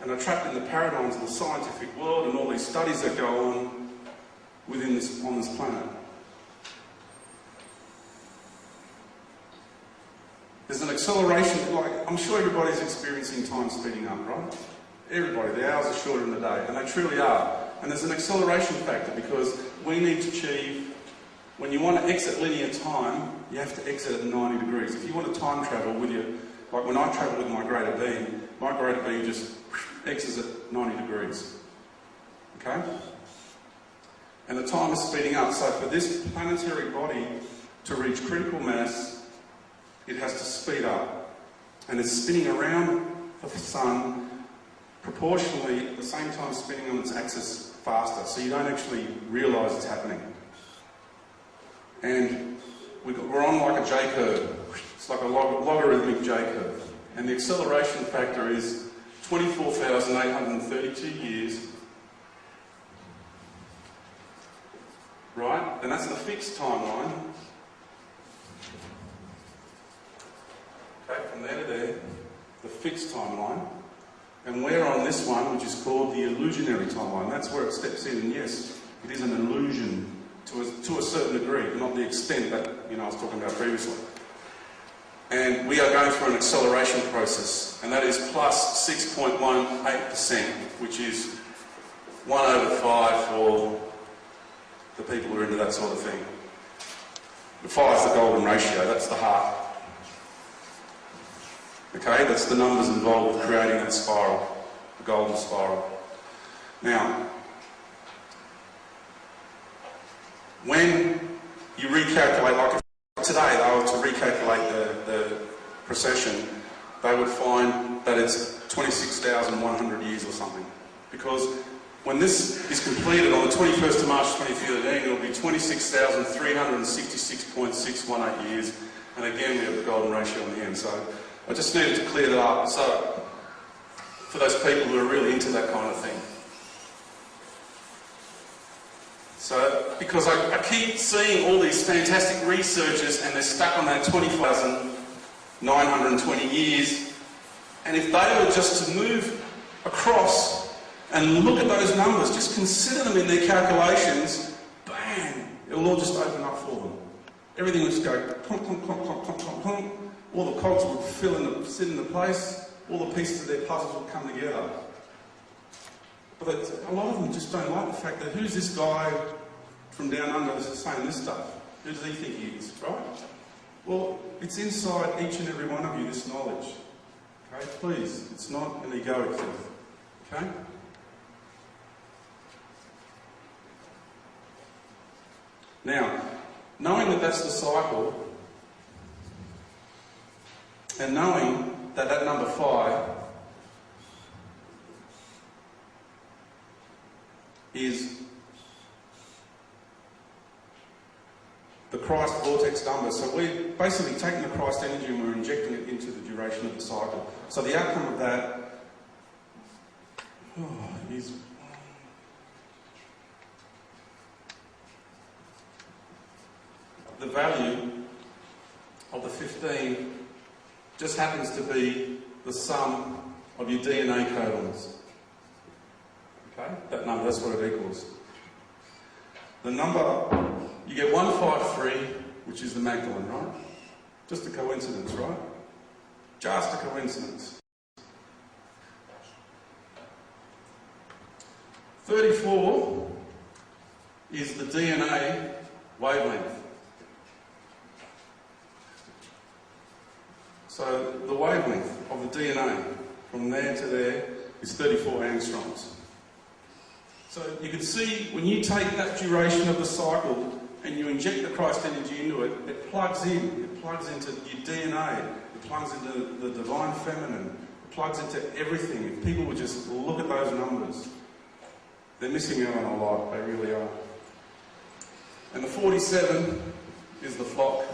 And are trapped in the paradigms of the scientific world and all these studies that go on on this planet. There's an acceleration, like, I'm sure everybody's experiencing time speeding up, right? Everybody, the hours are shorter in the day, and they truly are. And there's an acceleration factor because we need to achieve, when you want to exit linear time, you have to exit at 90 degrees. If you want to time travel with your, like when I travel with my greater being just exits at 90 degrees. Okay? And the time is speeding up. So for this planetary body to reach critical mass, it has to speed up. And it's spinning around the sun proportionally at the same time spinning on its axis faster. So you don't actually realise it's happening. And we're on like a J-curve. It's like a logarithmic J-curve. And the acceleration factor is 24,832 years, right? And that's the fixed timeline. Okay, from there to there, the fixed timeline. And we're on this one, which is called the illusionary timeline. That's where it steps in, and yes, it is an illusion to a certain degree, but not the extent that I was talking about previously. And we are going through an acceleration process, and that is plus 6.18%, which is 1/5 for the people who are into that sort of thing. The 5 is the golden ratio, that's the heart. Okay, that's the numbers involved with creating that spiral, the golden spiral. Now, when you recalculate, like if today they were to recalculate the precession, they would find that it's 26,100 years or something. Because when this is completed on the 21st of March 2013, it'll be 26,366.618 years. And again, we have the golden ratio on the end. So I just needed to clear that up. So for those people who are really into that kind of thing. So, because I keep seeing all these fantastic researchers and they're stuck on that 20,920 years, and if they were just to move across and look at those numbers, just consider them in their calculations, bang, it'll all just open up for them. Everything would just go clunk, clunk, clunk, clunk, clunk, clunk, clunk. All the cogs would sit in the place, all the pieces of their puzzles would come together. But a lot of them just don't like the fact that who's this guy from down under that's saying this stuff? Who does he think he is, right? Well, it's inside each and every one of you, this knowledge. Okay, please, it's not an egoic thing. Okay? Now, knowing that that's the cycle, and knowing that that number 5 is the Christ vortex number. So we're basically taking the Christ energy and we're injecting it into the duration of the cycle. So the outcome of that is the value of the 15 just happens to be the sum of your DNA codons. Okay? That number, that's what it equals. The number, you get 153, which is the Magdalene, right? Just a coincidence, right? Just a coincidence. 34 is the DNA wavelength. So the wavelength of the DNA from there to there is 34 angstroms. So you can see when you take that duration of the cycle and you inject the Christ energy into it, it plugs in. It plugs into your DNA. It plugs into the divine feminine. It plugs into everything. If people would just look at those numbers, they're missing out on a lot. They really are. And the 47 is the flock.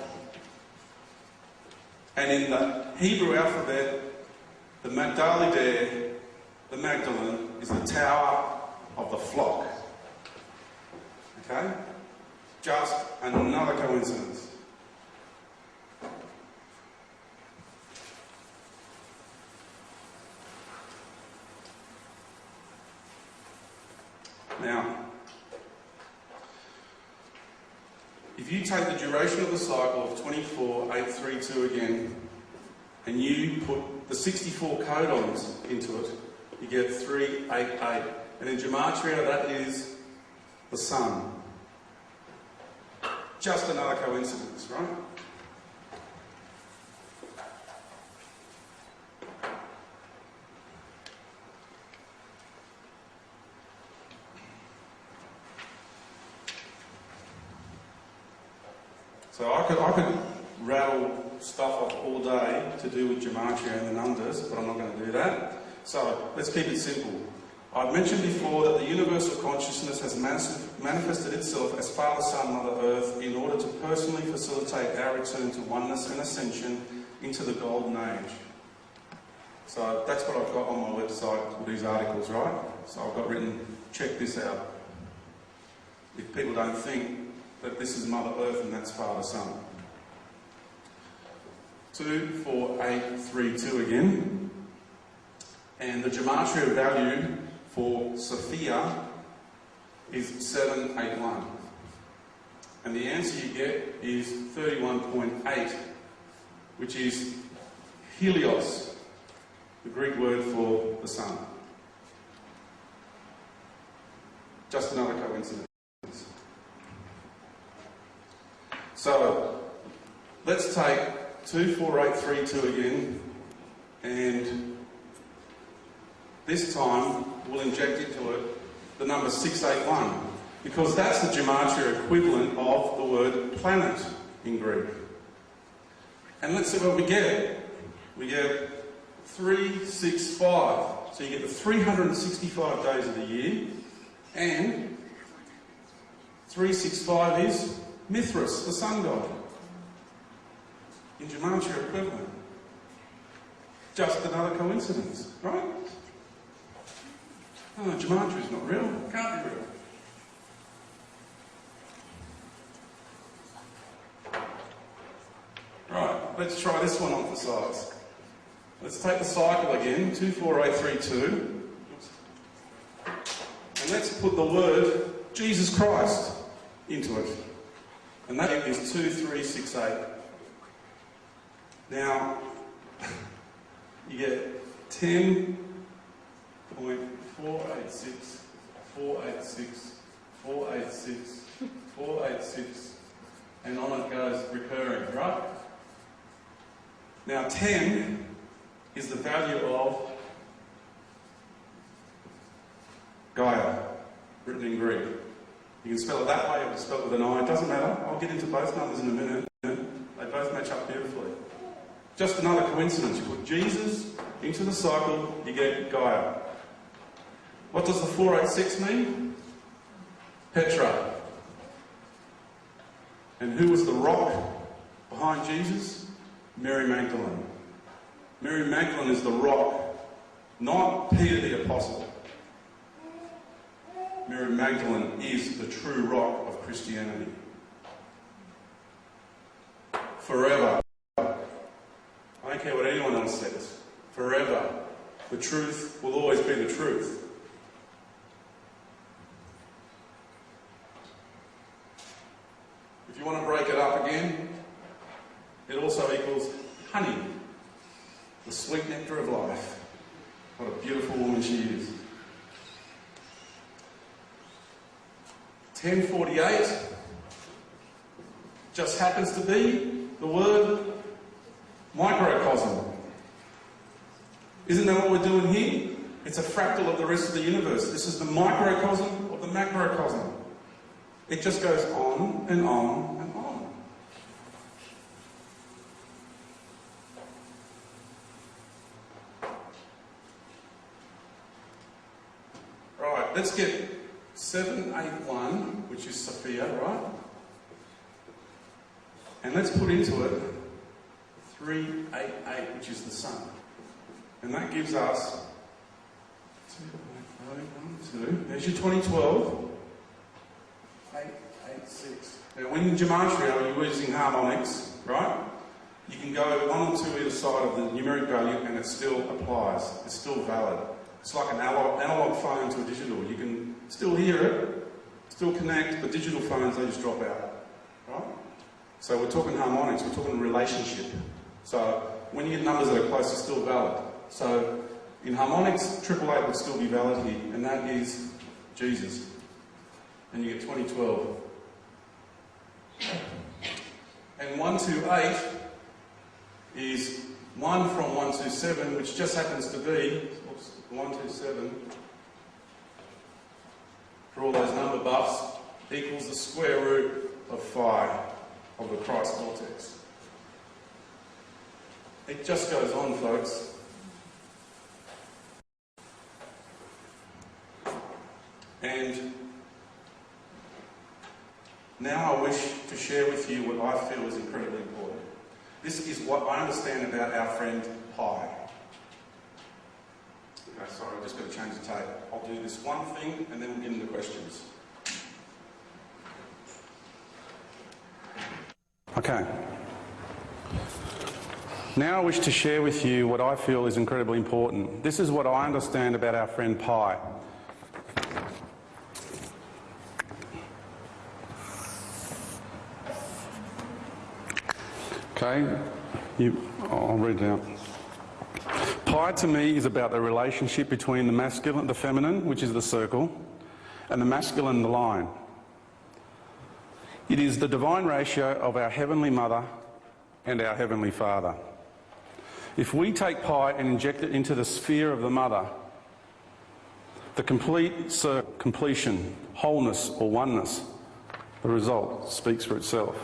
And in the Hebrew alphabet, the Magdalene, the Magdalene, is the tower of the flock. Okay? Just another coincidence. Now, if you take the duration of the cycle of 24,832 again, and you put the 64 codons into it, you get 388. And in Gematria, that is the sun. Just another coincidence, right? So I could rattle stuff off all day to do with Gematria and the numbers, but I'm not going to do that. So let's keep it simple. I've mentioned before that the universal consciousness has manifested itself as Father, Son, Mother Earth in order to personally facilitate our return to oneness and ascension into the Golden Age. So that's what I've got on my website with these articles, right? So I've got written, check this out. If people don't think that this is Mother Earth and that's Father, Son. 24832 again. And the Gematria value for Sofia is 781. And the answer you get is 31.8, which is Helios, the Greek word for the sun. Just another coincidence. So, let's take 24832 again And this time we'll inject into it the number 681, because that's the gematria equivalent of the word planet in Greek. And let's see what we get. We get 365. So you get the 365 days of the year, and 365 is Mithras, the sun god, in gematria equivalent. Just another coincidence, right? Oh, gematria is not real. It can't be real. Right, let's try this one on for size. Let's take the cycle again, 24832. And let's put the word Jesus Christ into it. And that is 2368. Now, you get 10.486, 486, 486, 486, and on it goes recurring, right? Now 10 is the value of Gaia, written in Greek. You can spell it that way, or you can spell it with an I, it doesn't matter. I'll get into both numbers in a minute. They both match up beautifully. Just another coincidence. You put Jesus into the cycle, you get Gaia. What does the 486 mean? Petra. And who was the rock behind Jesus? Mary Magdalene. Mary Magdalene is the rock, not Peter the Apostle. Mary Magdalene is the true rock of Christianity. Forever. I don't care what anyone else says. Forever. The truth will always be the truth. If you want to break it up again, it also equals honey, the sweet nectar of life. What a beautiful woman she is. 1048 just happens to be the word microcosm. Isn't that what we're doing here? It's a fractal of the rest of the universe. This is the microcosm of the macrocosm. It just goes on and on and on. Right, let's get 781, which is Sophia, right? And let's put into it 388, which is the sun. And that gives us 2. There's your 2012. 886. Now, when in gematria you're using harmonics, right? You can go 1 or 2 either side of the numeric value and it still applies. It's still valid. It's like an analog phone to a digital. You can still hear it, still connect, but digital phones, they just drop out, right? So we're talking harmonics, we're talking relationship. So when you get numbers that are close, it's still valid. So in harmonics, 888 would still be valid here, and that is Jesus. And you get 2012. And 128 is 1 from 127, which just happens to be 127, for all those number buffs, equals the square root of phi of the Christ vortex. It just goes on, folks. And now I wish to share with you what I feel is incredibly important. This is what I understand about our friend Pi. Okay, sorry, I've just got to change the tape. I'll do this one thing and then we'll get into questions. Okay. Now I wish to share with you what I feel is incredibly important. This is what I understand about our friend Pi. Okay, I'll read it out. Pi to me is about the relationship between the masculine, the feminine, which is the circle, and the masculine, the line. It is the divine ratio of our Heavenly Mother and our Heavenly Father. If we take pi and inject it into the sphere of the mother, the completion, wholeness or oneness, the result speaks for itself.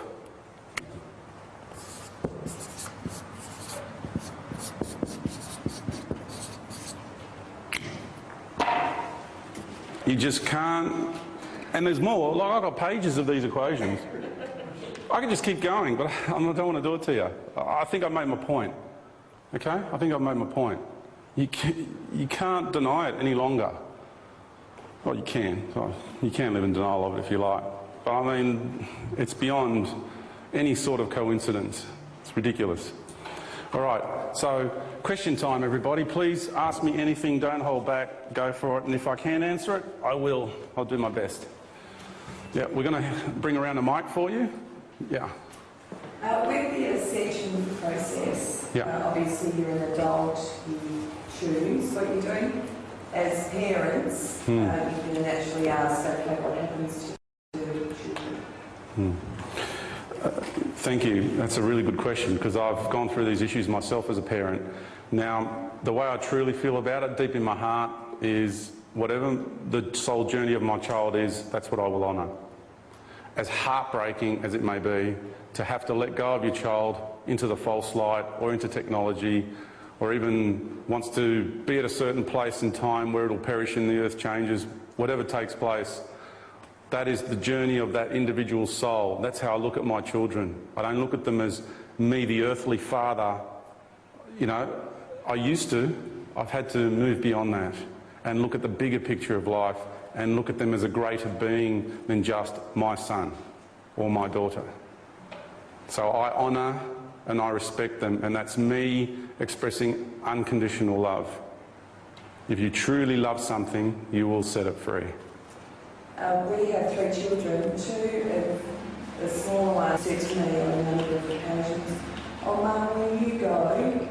You just can't, and there's more, like I've got pages of these equations. I could just keep going, but I don't want to do it to you. I think I've made my point, okay? I think I've made my point. You can't deny it any longer. Well, you can. You can live in denial of it if you like. But I mean, it's beyond any sort of coincidence. It's ridiculous. All right, so question time, everybody. Please ask me anything. Don't hold back. Go for it. And if I can't answer it, I will. I'll do my best. Yeah, we're going to bring around a mic for you. Yeah. With the ascension process, obviously you're an adult, you choose what you're doing. As parents, you can naturally ask, okay, what happens to the children? Thank you. That's a really good question, because I've gone through these issues myself as a parent. Now, the way I truly feel about it, deep in my heart, is whatever the soul journey of my child is, that's what I will honour. As heartbreaking as it may be, to have to let go of your child into the false light or into technology, or even wants to be at a certain place in time where it'll perish and the earth changes, whatever takes place, that is the journey of that individual soul. That's how I look at my children. I don't look at them as me, the earthly father. You know, I used to. I've had to move beyond that and look at the bigger picture of life and look at them as a greater being than just my son or my daughter. So I honour and I respect them, and that's me expressing unconditional love. If you truly love something, you will set it free. We have 3 children. 2 of the smaller ones said to me on a number of occasions, "Oh, Mum, when you go,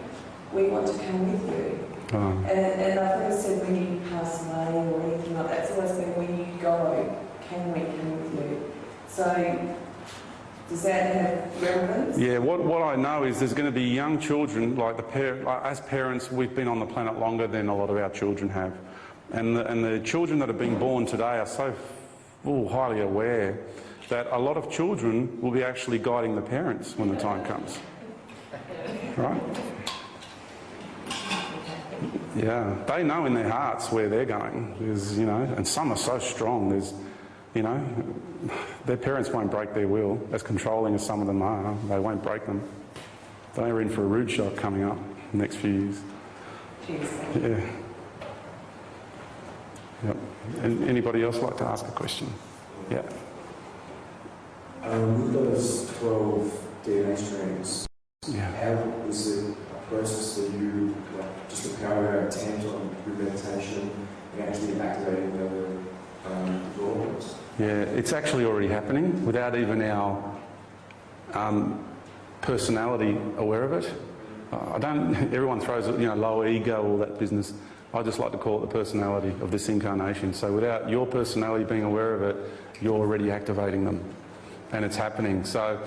we want to come with you." And I've never said when you pass away or anything like that. It's always been when you go, can we come with you? So does that have relevance? Yeah, what I know is there's going to be young children, like as parents, we've been on the planet longer than a lot of our children have. And the children that are being born today are so highly aware that a lot of children will be actually guiding the parents when the time comes. Right? Yeah, they know in their hearts where they're going. There's, you know, and some are so strong. There's, you know, their parents won't break their will. As controlling as some of them are, they won't break them. They're in for a rude shock coming up in the next few years. Yeah. Yep. And anybody else like to ask a question? Yeah. With those 12 DNA strands, how was it a process that you, just a power attempt on through meditation and actually activating the organs? Yeah, it's actually already happening without even our personality aware of it. Everyone throws it, you know, lower ego, all that business. I just like to call it the personality of this incarnation. So without your personality being aware of it, you're already activating them. And it's happening. So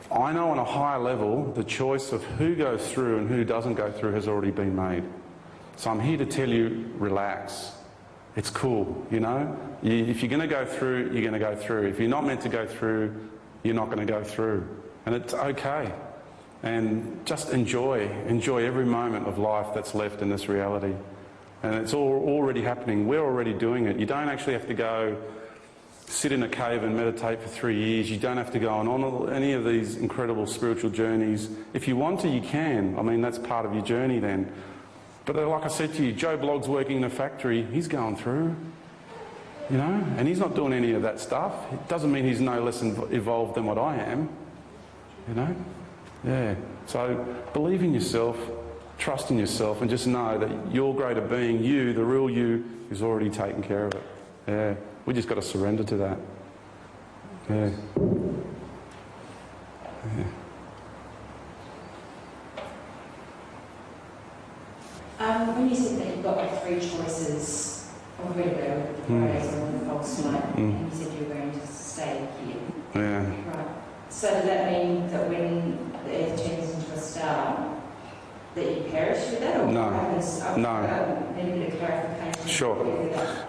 I know on a higher level, the choice of who goes through and who doesn't go through has already been made. So I'm here to tell you, relax. It's cool, you know? If you're going to go through, you're going to go through. If you're not meant to go through, you're not going to go through. And it's okay. And just enjoy every moment of life that's left in this reality. And it's all already happening. We're already doing it. You don't actually have to go sit in a cave and meditate for 3 years. You don't have to go on any of these incredible spiritual journeys. If you want to, you can. I mean, that's part of your journey then. But like I said to you, Joe Blogg's working in a factory. He's going through, you know, and he's not doing any of that stuff. It doesn't mean he's no less evolved than what I am, you know. Yeah, so believe in yourself, trust in yourself, and just know that your greater being, you, the real you, is already taking care of it. Yeah, we just got to surrender to that. Yeah. When you said that you've got like 3 choices, or whatever, Fridays on the false light, and you said you were going to stay here. Yeah. Right. So does that mean that when the Earth turns into a star, that you perish with that, or No. what happens? No. Maybe a bit of clarification. Sure.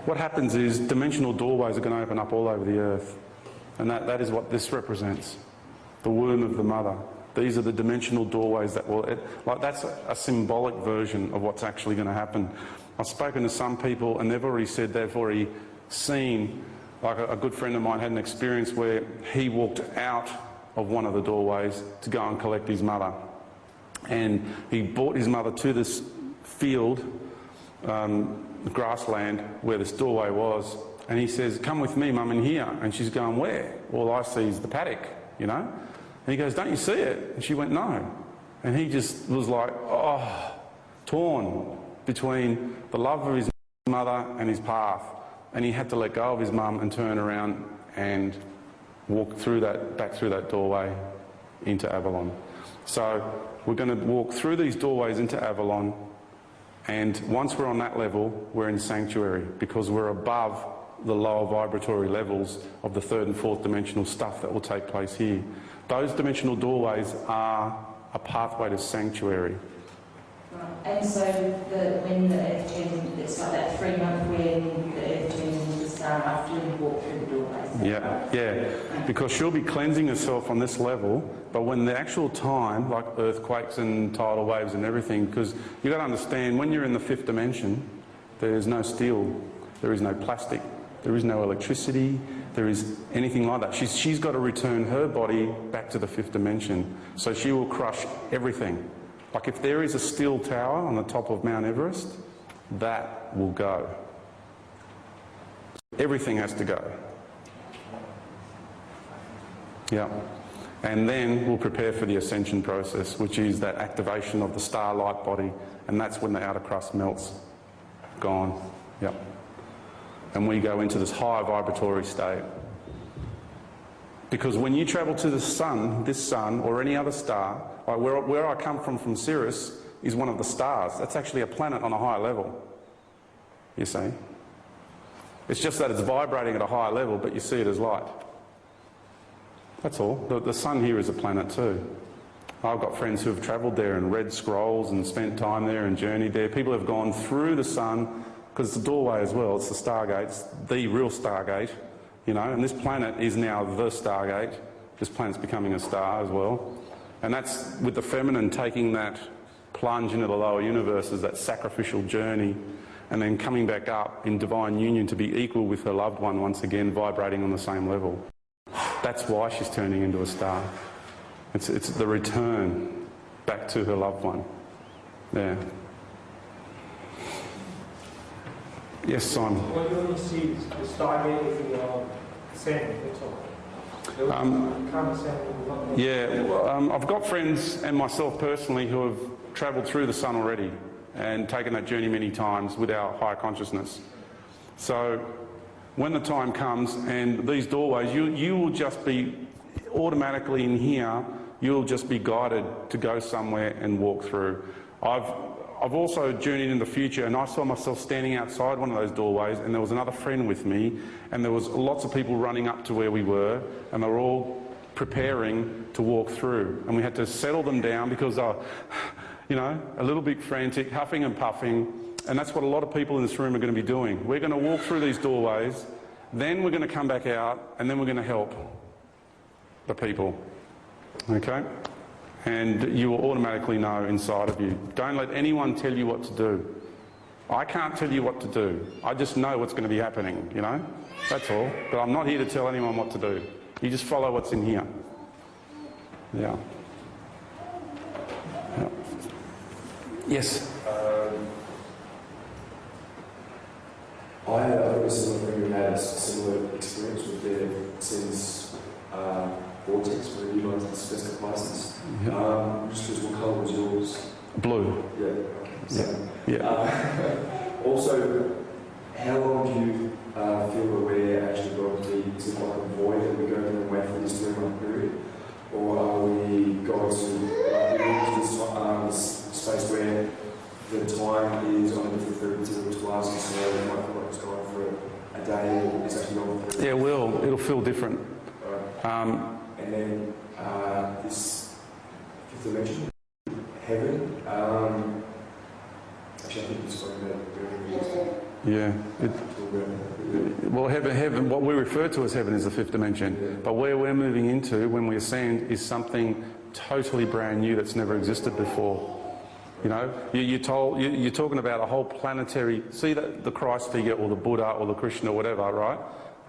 What happens is dimensional doorways are going to open up all over the earth, and that is what this represents, the womb of the mother. These are the dimensional doorways that will, like that's a symbolic version of what's actually going to happen. I've spoken to some people and they've already said they've already seen, like a good friend of mine had an experience where he walked out of one of the doorways to go and collect his mother. And he brought his mother to this field, grassland, where this doorway was, and he says, "Come with me, Mum, in here." And she's going, "Where?" "All I see is the paddock, you know." And he goes, "Don't you see it?" And she went, "No." And he just was like, torn between the love of his mother and his path. And he had to let go of his mum and turn around and walk through that, back through that doorway into Avalon. So we're going to walk through these doorways into Avalon, and once we're on that level, we're in sanctuary, because we're above the lower vibratory levels of the third and fourth dimensional stuff that will take place here. Those dimensional doorways are a pathway to sanctuary. Right. And so when the earth turns, it's like that 3 month when the earth turns into the star after you walk through the doorways. Yeah, because she'll be cleansing herself on this level, but when the actual time, like earthquakes and tidal waves and everything, because you've got to understand, when you're in the fifth dimension, there's no steel, there is no plastic, there is no electricity, there is anything like that. She's got to return her body back to the fifth dimension, so she will crush everything. Like if there is a steel tower on the top of Mount Everest, that will go. Everything has to go. Yeah. And then we'll prepare for the ascension process, which is that activation of the starlight body, and that's when the outer crust melts. Gone. Yep. And we go into this high vibratory state. Because when you travel to the sun, this sun, or any other star, like where I come from Sirius, is one of the stars. That's actually a planet on a higher level, you see. It's just that it's vibrating at a higher level, but you see it as light. That's all. The sun here is a planet too. I've got friends who have travelled there and read scrolls and spent time there and journeyed there. People have gone through the sun, because it's the doorway as well, it's the Stargate, it's the real Stargate, you know, and this planet is now the Stargate. This planet's becoming a star as well. And that's with the feminine taking that plunge into the lower universes, that sacrificial journey, and then coming back up in divine union to be equal with her loved one once again, vibrating on the same level. That's why she's turning into a star. It's the return back to her loved one. Yeah. Yes, Simon. What do you see the Stargate if you are ascending, that's all? Yeah, well, I've got friends and myself personally who have travelled through the sun already and taken that journey many times with our higher consciousness. So when the time comes and these doorways, you will just be automatically in here, you'll just be guided to go somewhere and walk through. I've also journeyed in the future, and I saw myself standing outside one of those doorways, and there was another friend with me, and there was lots of people running up to where we were, and they were all preparing to walk through. And we had to settle them down because they were, you know, a little bit frantic, huffing and puffing, and that's what a lot of people in this room are going to be doing. We're going to walk through these doorways, then we're going to come back out, and then we're going to help the people. Okay? And you will automatically know inside of you. Don't let anyone tell you what to do. I can't tell you what to do. I just know what's going to be happening, you know? That's all. But I'm not here to tell anyone what to do. You just follow what's in here. Yeah. Yeah. Yes? I have a similar friend who had a similar experience with their sense vortex where you guys discussed the places. Just because what colour was yours? Blue. Also, how long do you feel that we're actually going to be, is it like a void that we're going to wait for this 3-month period? Or are we going to this space where the time is only for 32 hours, and so it might feel like it's going for a day, or it's actually going for... Yeah, it will. It'll feel different. And then this fifth dimension, heaven, Yeah. Well, heaven, what we refer to as heaven is the fifth dimension. But where we're moving into when we ascend is something totally brand new that's never existed before. You know, you're talking about a whole planetary, see the Christ figure or the Buddha or the Krishna or whatever, right?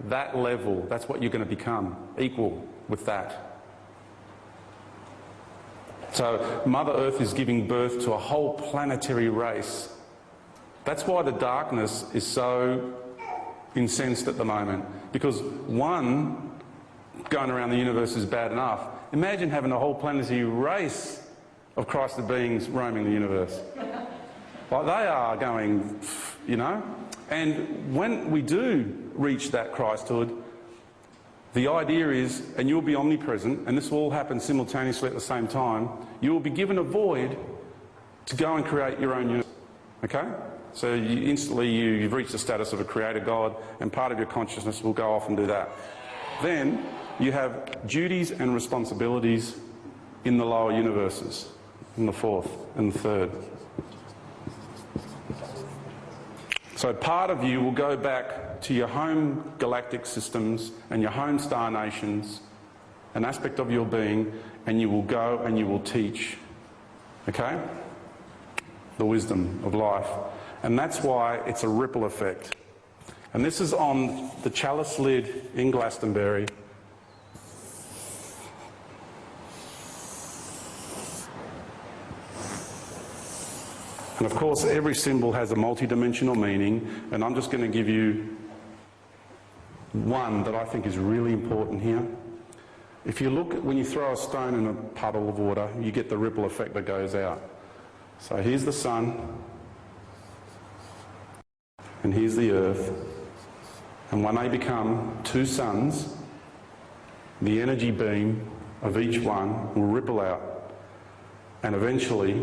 That level, that's what you're going to become, equal with that. So Mother Earth is giving birth to a whole planetary race. That's why the darkness is so incensed at the moment, because one going around the universe is bad enough. Imagine having a whole planetary race of Christed beings roaming the universe. Like they are going, you know. And when we do reach that Christhood, the idea is, and you'll be omnipresent, and this will all happen simultaneously at the same time, you will be given a void to go and create your own universe. Okay? So instantly you've reached the status of a creator God, and part of your consciousness will go off and do that. Then you have duties and responsibilities in the lower universes, in the fourth and the third. So part of you will go back to your home galactic systems and your home star nations, an aspect of your being, and you will go and you will teach, okay, the wisdom of life. And that's why it's a ripple effect. And this is on the chalice lid in Glastonbury. And of course, every symbol has a multi-dimensional meaning, and I'm just going to give you one that I think is really important here. If you look, when you throw a stone in a puddle of water, you get the ripple effect that goes out. So here's the sun, and here's the earth, and when they become two suns, the energy beam of each one will ripple out, and eventually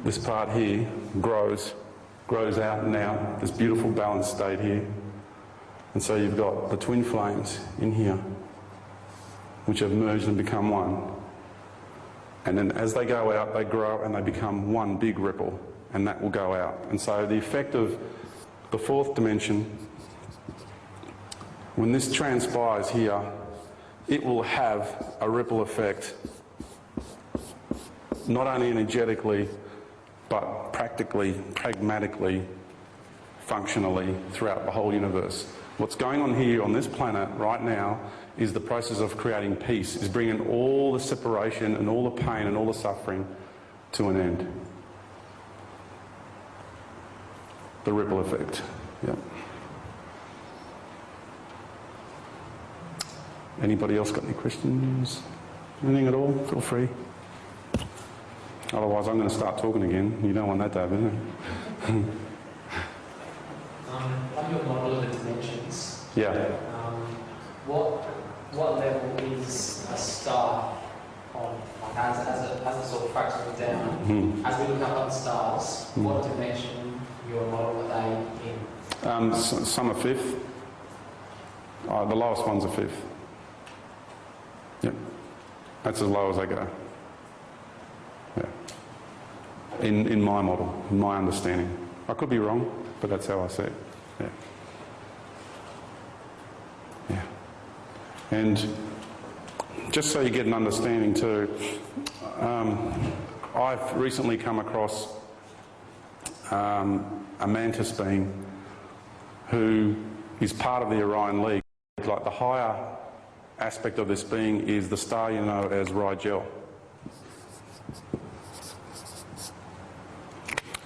this part here grows out and out, this beautiful balanced state here. And so you've got the twin flames in here, which have merged and become one. And then as they go out, they grow and they become one big ripple, and that will go out. And so the effect of the fourth dimension, when this transpires here, it will have a ripple effect, not only energetically, but practically, pragmatically, functionally throughout the whole universe. What's going on here on this planet right now is the process of creating peace, is bringing all the separation and all the pain and all the suffering to an end. The ripple effect. Yep. Anybody else got any questions? Anything at all? Feel free. Otherwise, I'm going to start talking again. You don't want that to happen, do you? On your model of the dimensions, Yeah. what level is a star on? Like as it sort of fractals down, as we look up at the stars, what dimension your model are they in? Some are fifth. The lowest one's a fifth. Yep. That's as low as they go. Yeah. In my model, in my understanding. I could be wrong, but that's how I see it. Yeah. Yeah. And just so you get an understanding too, I've recently come across a mantis being who is part of the Orion League. Like the higher aspect of this being is the star you know as Rigel.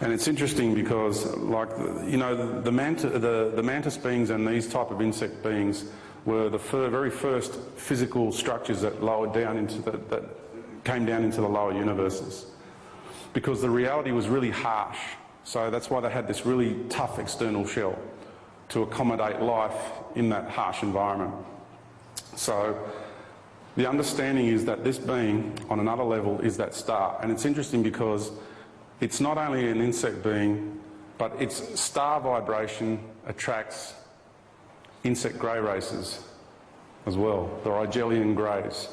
And it's interesting because, like, you know, the mantis beings and these type of insect beings were the very first physical structures that lowered down into that came down into the lower universes, because the reality was really harsh. So that's why they had this really tough external shell to accommodate life in that harsh environment. So the understanding is that this being, on another level, is that star. And it's interesting because it's not only an insect being, but its star vibration attracts insect grey races as well, the Rigelian greys.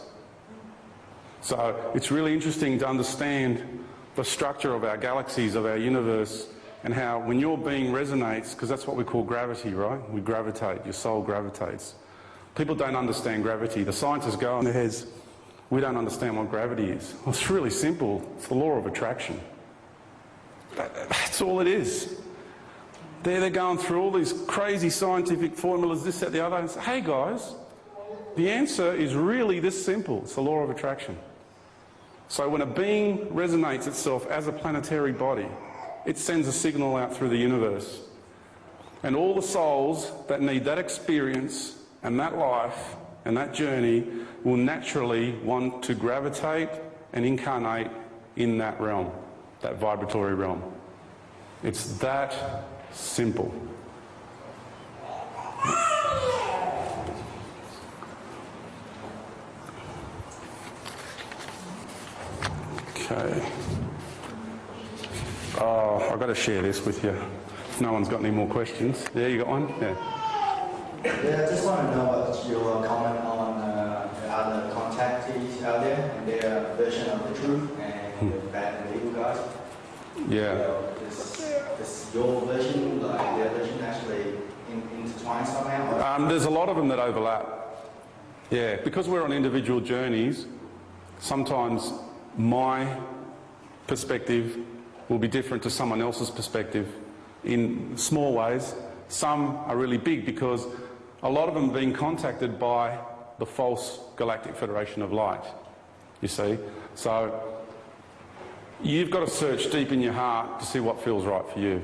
So it's really interesting to understand the structure of our galaxies, of our universe, and how when your being resonates, because that's what we call gravity, right? We gravitate, your soul gravitates. People don't understand gravity. The scientists go on their heads, we don't understand what gravity is. Well, it's really simple. It's the law of attraction. That's all it is. They're going through all these crazy scientific formulas, this, that, the other, and say, hey guys, the answer is really this simple. It's the law of attraction. So when a being resonates itself as a planetary body, it sends a signal out through the universe. And all the souls that need that experience and that life and that journey will naturally want to gravitate and incarnate in that realm, that vibratory realm. It's that simple. Okay. Oh, I've got to share this with you. If no one's got any more questions. Yeah, you got one? Yeah. Yeah, I just want to know what's your comment on the other contactees out there and their version of the truth and the bad and evil guys. Yeah. Is your version, like their version, actually intertwined somehow? There's a lot of them that overlap. Yeah, because we're on individual journeys, sometimes my perspective will be different to someone else's perspective in small ways. Some are really big because a lot of them are being contacted by the false Galactic Federation of Light, you see. So you've got to search deep in your heart to see what feels right for you,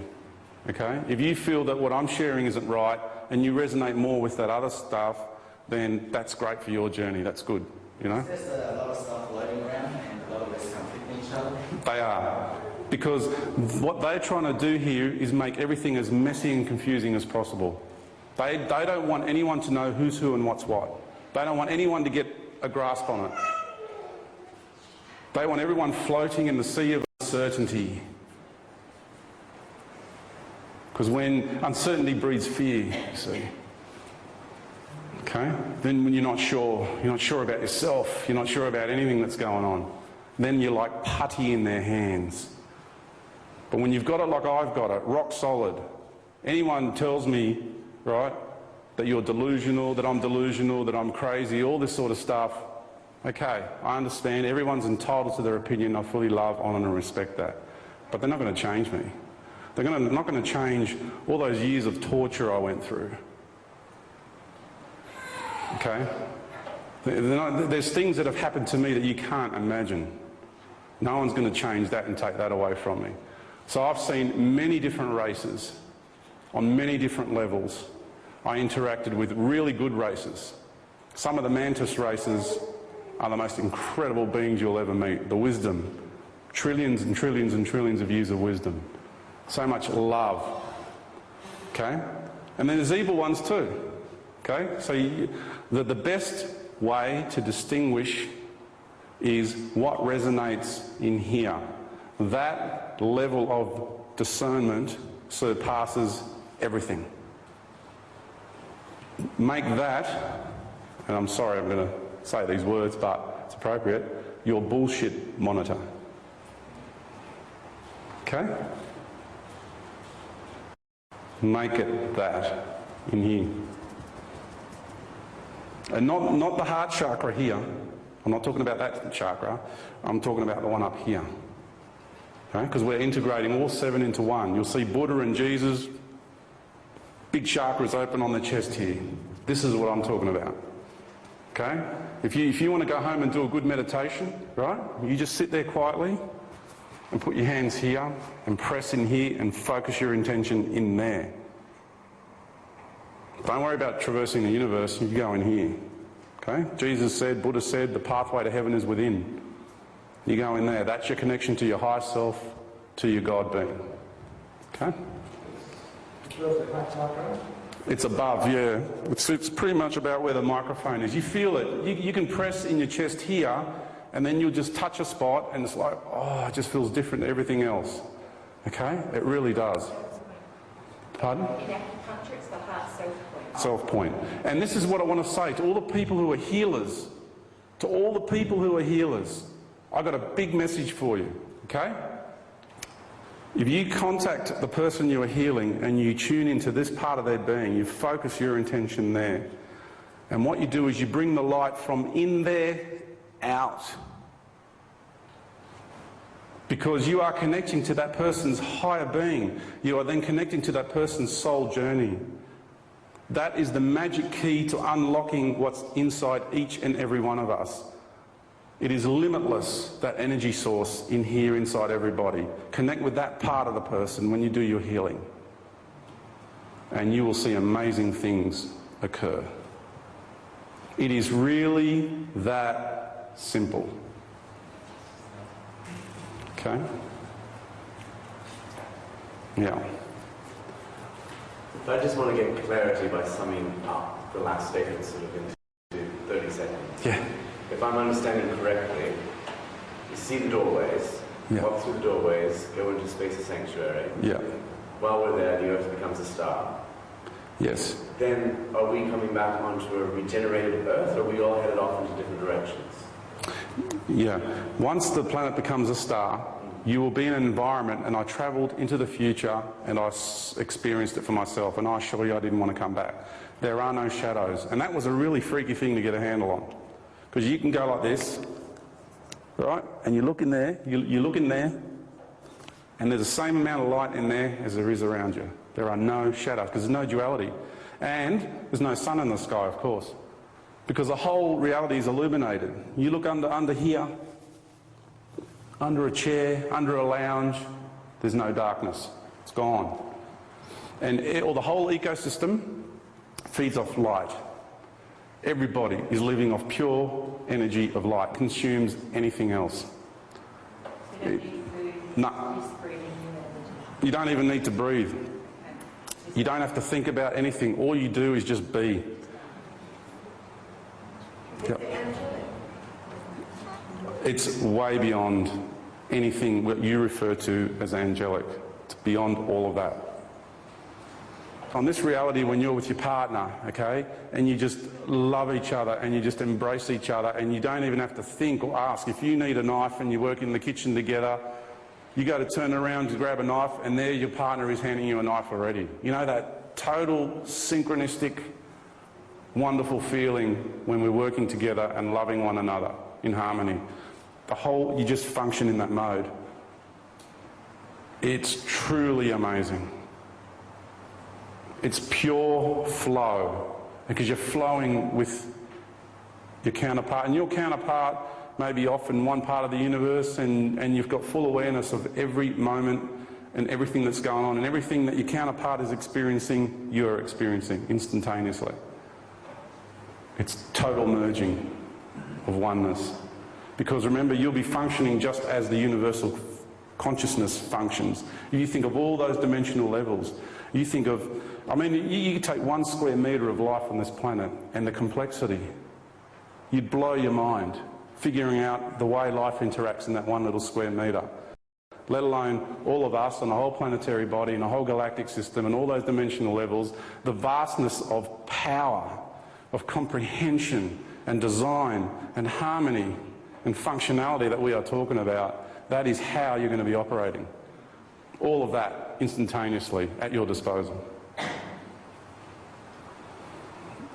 okay? If you feel that what I'm sharing isn't right and you resonate more with that other stuff, then that's great for your journey, that's good, you know? There's a lot of stuff floating around and a lot of it's conflicting each other. They are. Because what they're trying to do here is make everything as messy and confusing as possible. They don't want anyone to know who's who and what's what. They don't want anyone to get a grasp on it. They want everyone floating in the sea of uncertainty. Because when uncertainty breeds fear, you see. Okay? Then when you're not sure about yourself, you're not sure about anything that's going on, then you're like putty in their hands. But when you've got it like I've got it, rock solid, anyone tells me, right, that you're delusional, that I'm crazy, all this sort of stuff, okay, I understand, everyone's entitled to their opinion, I fully love, honour and respect that. But they're not going to change me. They're not going to change all those years of torture I went through. Okay? There's things that have happened to me that you can't imagine. No one's going to change that and take that away from me. So I've seen many different races on many different levels. I interacted with really good races. Some of the mantis races are the most incredible beings you'll ever meet. The wisdom, trillions and trillions and trillions of years of wisdom. So much love. Okay? And then there's evil ones too. Okay? So the best way to distinguish is what resonates in here. That level of discernment surpasses everything. Make that, and I'm sorry I'm going to say these words, but it's appropriate, your bullshit monitor. Okay? Make it that in here. And not the heart chakra here. I'm not talking about that chakra. I'm talking about the one up here. Okay? Because we're integrating all seven into one. You'll see Buddha and Jesus, big chakras open on the chest here. This is what I'm talking about. Okay? If you want to go home and do a good meditation, right, you just sit there quietly and put your hands here and press in here and focus your intention in there. Don't worry about traversing the universe, you go in here. Okay? Jesus said, Buddha said, the pathway to heaven is within. You go in there. That's your connection to your higher self, to your God being. Okay? It's above, yeah. It's pretty much about where the microphone is. You feel it. You can press in your chest here, and then you'll just touch a spot, and it's like, oh, it just feels different to everything else. Okay? It really does. Pardon? In acupuncture, it's the heart self-point. Self-point. And this is what I want to say to all the people who are healers. To all the people who are healers. I've got a big message for you. Okay? If you contact the person you are healing and you tune into this part of their being, you focus your intention there, and what you do is you bring the light from in there out. Because you are connecting to that person's higher being. You are then connecting to that person's soul journey. That is the magic key to unlocking what's inside each and every one of us. It is limitless, that energy source in here inside everybody. Connect with that part of the person when you do your healing. And you will see amazing things occur. It is really that simple. Okay? Yeah. I just want to get clarity by summing up the last statement sort of into 30 seconds. Yeah. If I'm understanding correctly, you see the doorways, Yeah. walk through the doorways, go into space of sanctuary. Yeah. While we're there, the Earth becomes a star. Yes. Then are we coming back onto a regenerated Earth, or are we all headed off into different directions? Yeah. Once the planet becomes a star, you will be in an environment, and I travelled into the future and I experienced it for myself, and I assure you I didn't want to come back. There are no shadows, and that was a really freaky thing to get a handle on. Because you can go like this, right? And you look in there, you look in there, and there's the same amount of light in there as there is around you. There are no shadows, because there's no duality. And there's no sun in the sky, of course, because the whole reality is illuminated. You look under here, under a chair, under a lounge, there's no darkness. It's gone. And the whole ecosystem feeds off light. Everybody is living off pure energy of light, consumes anything else. You don't need food, No. just breathing. You don't even need to breathe. You don't have to think about anything. All you do is just be. Yep. It's way beyond anything what you refer to as angelic. It's beyond all of that. On this reality, when you're with your partner, okay, and you just love each other and you just embrace each other and you don't even have to think or ask. If you need a knife and you work in the kitchen together, you go to turn around to grab a knife and there your partner is handing you a knife already. You know that total synchronistic, wonderful feeling when we're working together and loving one another in harmony. You just function in that mode. It's truly amazing. It's pure flow, because you're flowing with your counterpart, and your counterpart may be off in one part of the universe, and you've got full awareness of every moment and everything that's going on, and everything that your counterpart is experiencing, you're experiencing instantaneously. It's total merging of oneness. Because remember, you'll be functioning just as the universal consciousness functions. If you think of all those dimensional levels, you think of, I mean, you could take 1 square metre of life on this planet and the complexity. You'd blow your mind figuring out the way life interacts in that 1 little square metre. Let alone all of us and the whole planetary body and the whole galactic system and all those dimensional levels, the vastness of power, of comprehension and design and harmony and functionality that we are talking about. That is how you're going to be operating. All of that instantaneously at your disposal.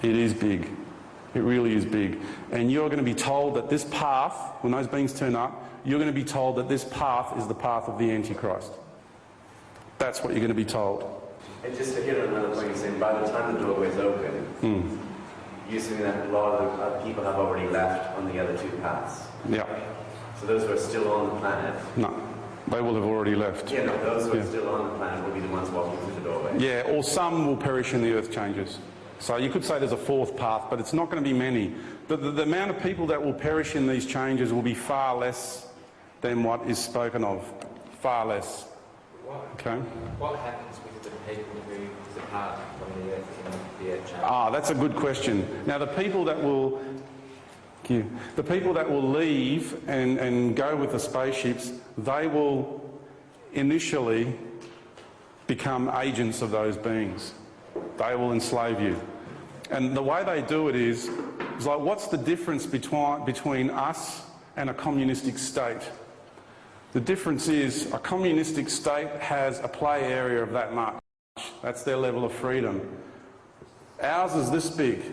It is big. It really is big. And you're going to be told that this path, when those beings turn up, you're going to be told that this path is the path of the Antichrist. That's what you're going to be told. And just to hit on another point, you're saying by the time the doorway's open, you're saying that a lot of people have already left on the other 2 paths. Yeah. So those who are still on the planet... No, they will have already left. Yeah, no, those who are still on the planet will be the ones walking through the doorway. Yeah, or some will perish in the earth changes. So you could say there's a 4th path, but it's not going to be many. The amount of people that will perish in these changes will be far less than what is spoken of. Far less. Okay? What happens with the people who depart from the earth in the earth change? That's a good question. Now, the people that will leave and go with the spaceships, they will initially become agents of those beings. They will enslave you. And the way they do it is like, what's the difference between us and a communistic state? The difference is a communistic state has a play area of that much. That's their level of freedom. Ours is this big.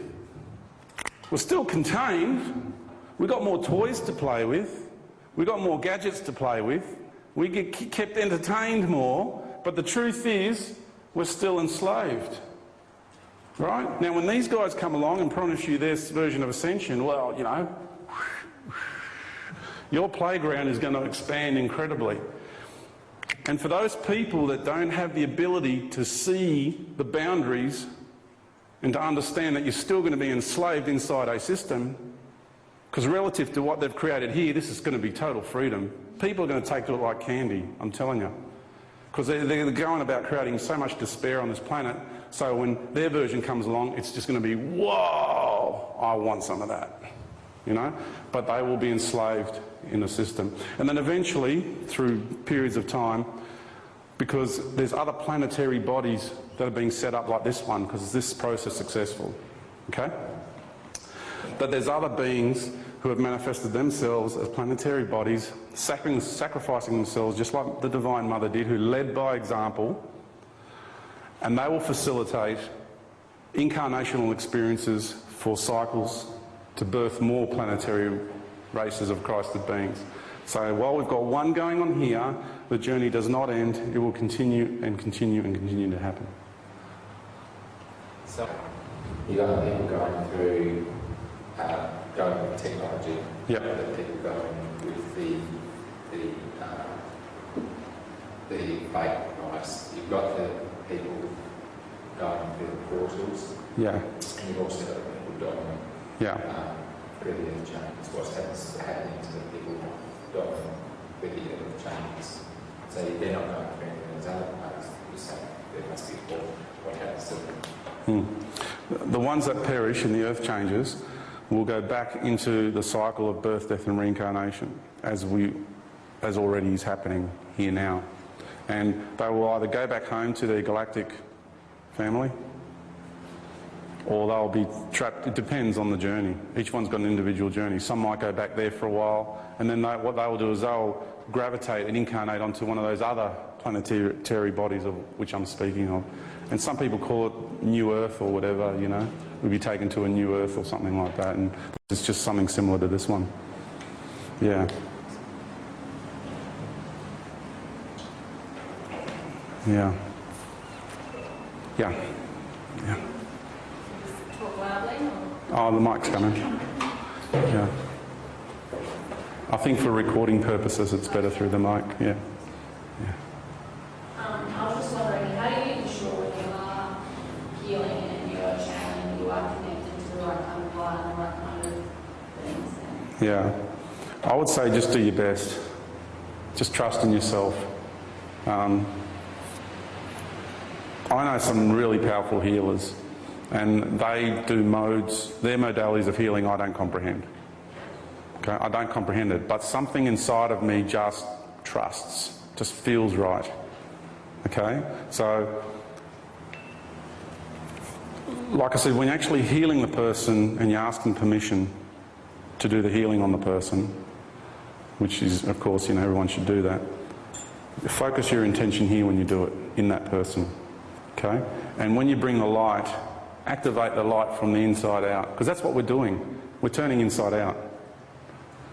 We're still contained. We've got more toys to play with. We've got more gadgets to play with. We get kept entertained more. But the truth is, we're still enslaved. Right? Now, when these guys come along and promise you this version of ascension, well, you know, your playground is going to expand incredibly. And for those people that don't have the ability to see the boundaries and to understand that you're still going to be enslaved inside a system, because relative to what they've created here, this is going to be total freedom. People are going to take to it like candy, I'm telling you. Because they're going about creating so much despair on this planet, so when their version comes along, it's just going to be, whoa, I want some of that, you know? But they will be enslaved in the system. And then eventually, through periods of time, because there's other planetary bodies that are being set up like this one, because this process is successful, okay? But there's other beings who have manifested themselves as planetary bodies, sacrificing themselves just like the Divine Mother did, who led by example, and they will facilitate incarnational experiences for cycles to birth more planetary races of Christed beings. So while we've got one going on here, the journey does not end. It will continue and continue and continue to happen. So you got people going through going with technology. Yep. The people going with the fake knives. You've got the people going through the portals. Yeah. And you've also got the people going through the earth changes. What's happening to the people going with the earth changes? So they're not going through any of those other parts. You're saying there must be what happens to them. The ones that perish in the earth changes will go back into the cycle of birth, death and reincarnation as already is happening here now. And they will either go back home to their galactic family or they'll be trapped. It depends on the journey. Each one's got an individual journey. Some might go back there for a while and then what they will do is they'll gravitate and incarnate onto one of those other planetary bodies of which I'm speaking of. And some people call it New Earth or whatever, you know. We'll be taken to a New Earth or something like that, and it's just something similar to this one. Yeah. Yeah. Yeah. Yeah. Talk loudly? Oh, the mic's coming. Yeah. I think for recording purposes it's better through the mic, yeah. Yeah. I was just wondering, how do you ensure when you are healing and you are channeling, you are connected to the right kind of light and the right kind of things? Yeah. I would say just do your best. Just trust in yourself. I know some really powerful healers and they do their modalities of healing I don't comprehend. Okay? I don't comprehend it, but something inside of me just trusts, just feels right. Okay? So, like I said, when you're actually healing the person and you're asking permission to do the healing on the person, which is, of course, you know, everyone should do that, focus your intention here when you do it, in that person. Okay? And when you bring the light, activate the light from the inside out, because that's what we're doing. We're turning inside out.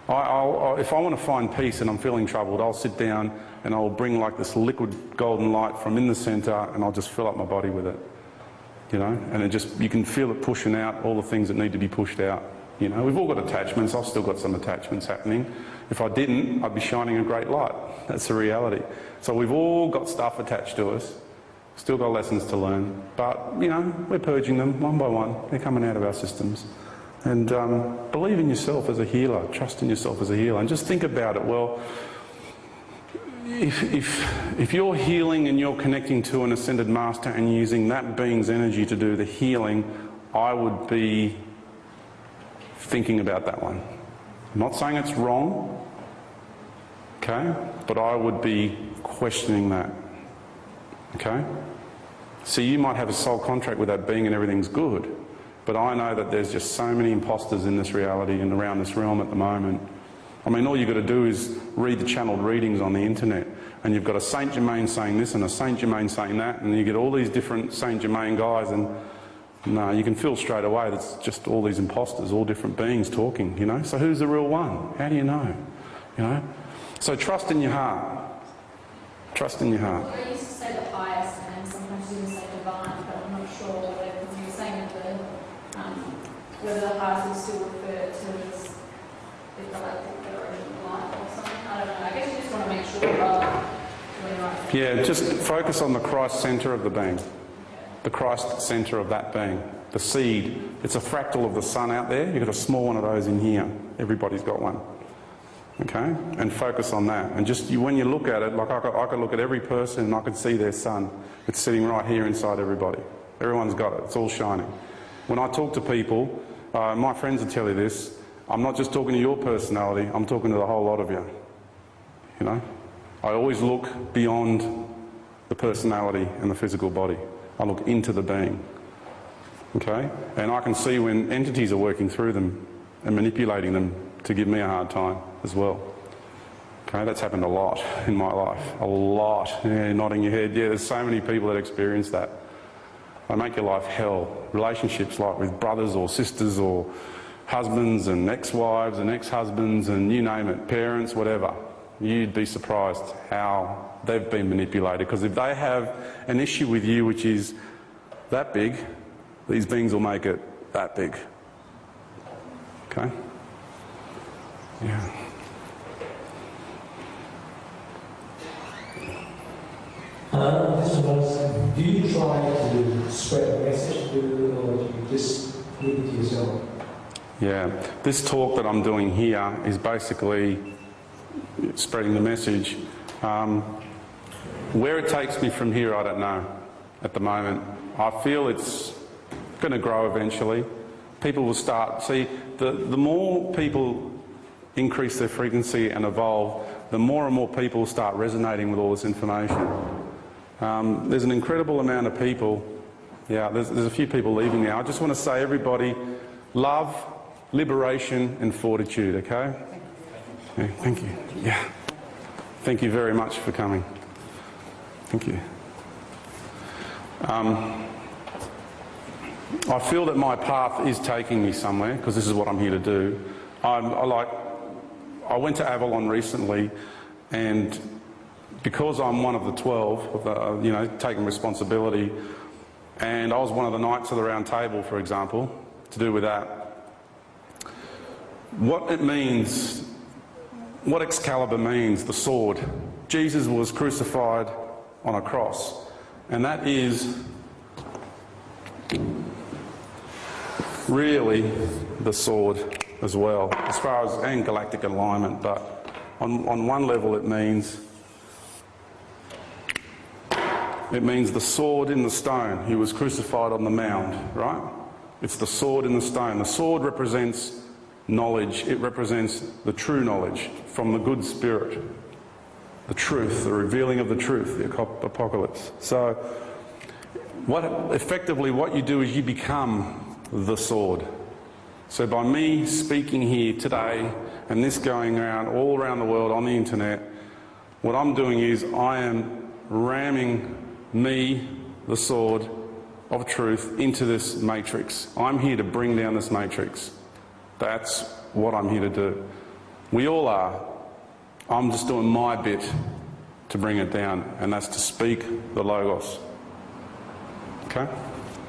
If I want to find peace and I'm feeling troubled, I'll sit down and I'll bring like this liquid golden light from in the centre and I'll just fill up my body with it. You know, and it just, you can feel it pushing out all the things that need to be pushed out. You know, we've all got attachments. I've still got some attachments happening. If I didn't, I'd be shining a great light. That's the reality. So we've all got stuff attached to us. Still got lessons to learn. But, you know, we're purging them one by one. They're coming out of our systems. And believe in yourself as a healer. Trust in yourself as a healer. And just think about it. Well, if you're healing and you're connecting to an ascended master and using that being's energy to do the healing, I would be thinking about that one. I'm not saying it's wrong, okay, but I would be questioning that, okay? So you might have a soul contract with that being and everything's good, but I know that there's just so many imposters in this reality and around this realm at the moment I mean, all you've got to do is read the channeled readings on the internet, and you've got a Saint Germain saying this and a Saint Germain saying that, and you get all these different Saint Germain guys, and no, you can feel straight away that's just all these imposters, all different beings talking, you know. So who's the real one? How do you know? You know? So trust in your heart. Trust in your heart. Well, I used to say the highest, and sometimes you say divine, but I'm not sure whether, because you're saying that whether the highest is still referred to as the galactic federation of light or something. I don't know. I guess you just want to make sure you're doing the right thing. Yeah, just focus on the Christ centre of the being. The Christ centre of that being. The seed. It's a fractal of the sun out there. You've got a small one of those in here. Everybody's got one. Okay? And focus on that. And just when you look at it, like I could look at every person and I could see their sun. It's sitting right here inside everybody. Everyone's got it. It's all shining. When I talk to people, my friends will tell you this, I'm not just talking to your personality, I'm talking to the whole lot of you. You know? I always look beyond the personality and the physical body. I look into the being. Okay? And I can see when entities are working through them and manipulating them to give me a hard time as well. Okay, that's happened a lot in my life. A lot. Yeah, nodding your head. Yeah, there's so many people that experience that. They make your life hell. Relationships like with brothers or sisters or husbands and ex-wives and ex-husbands and you name it, parents, whatever. You'd be surprised how they've been manipulated, because if they have an issue with you which is that big, these beings will make it that big. Okay? Yeah. This was, do you try to spread the message to them, or do you just keep it to yourself? Yeah. This talk that I'm doing here is basically spreading the message. Where it takes me from here, I don't know at the moment. I feel it's going to grow eventually. People will start, see, the more people increase their frequency and evolve, the more and more people start resonating with all this information. There's an incredible amount of people, yeah, there's a few people leaving now. I just want to say, everybody, love, liberation and fortitude, okay? Yeah, thank you. Yeah. Thank you very much for coming. Thank you. I feel that my path is taking me somewhere, because this is what I'm here to do. I went to Avalon recently, and because I'm one of the 12, you know, taking responsibility, and I was one of the Knights of the Round Table, for example, to do with that. What it means, what Excalibur means, the sword. Jesus was crucified on a cross, and that is really the sword as well, as far as and galactic alignment. But on one level it means the sword in the stone. He was crucified on the mound, right? It's the sword in the stone. The sword represents knowledge. It represents the true knowledge from the good spirit, the truth, the revealing of the truth, the apocalypse. So effectively what you do is you become the sword. So by me speaking here today and this going around all around the world on the internet, what I'm doing is I am ramming me, the sword of truth, into this matrix. I'm here to bring down this matrix. That's what I'm here to do. We all are. I'm just doing my bit to bring it down, and that's to speak the Logos. Okay?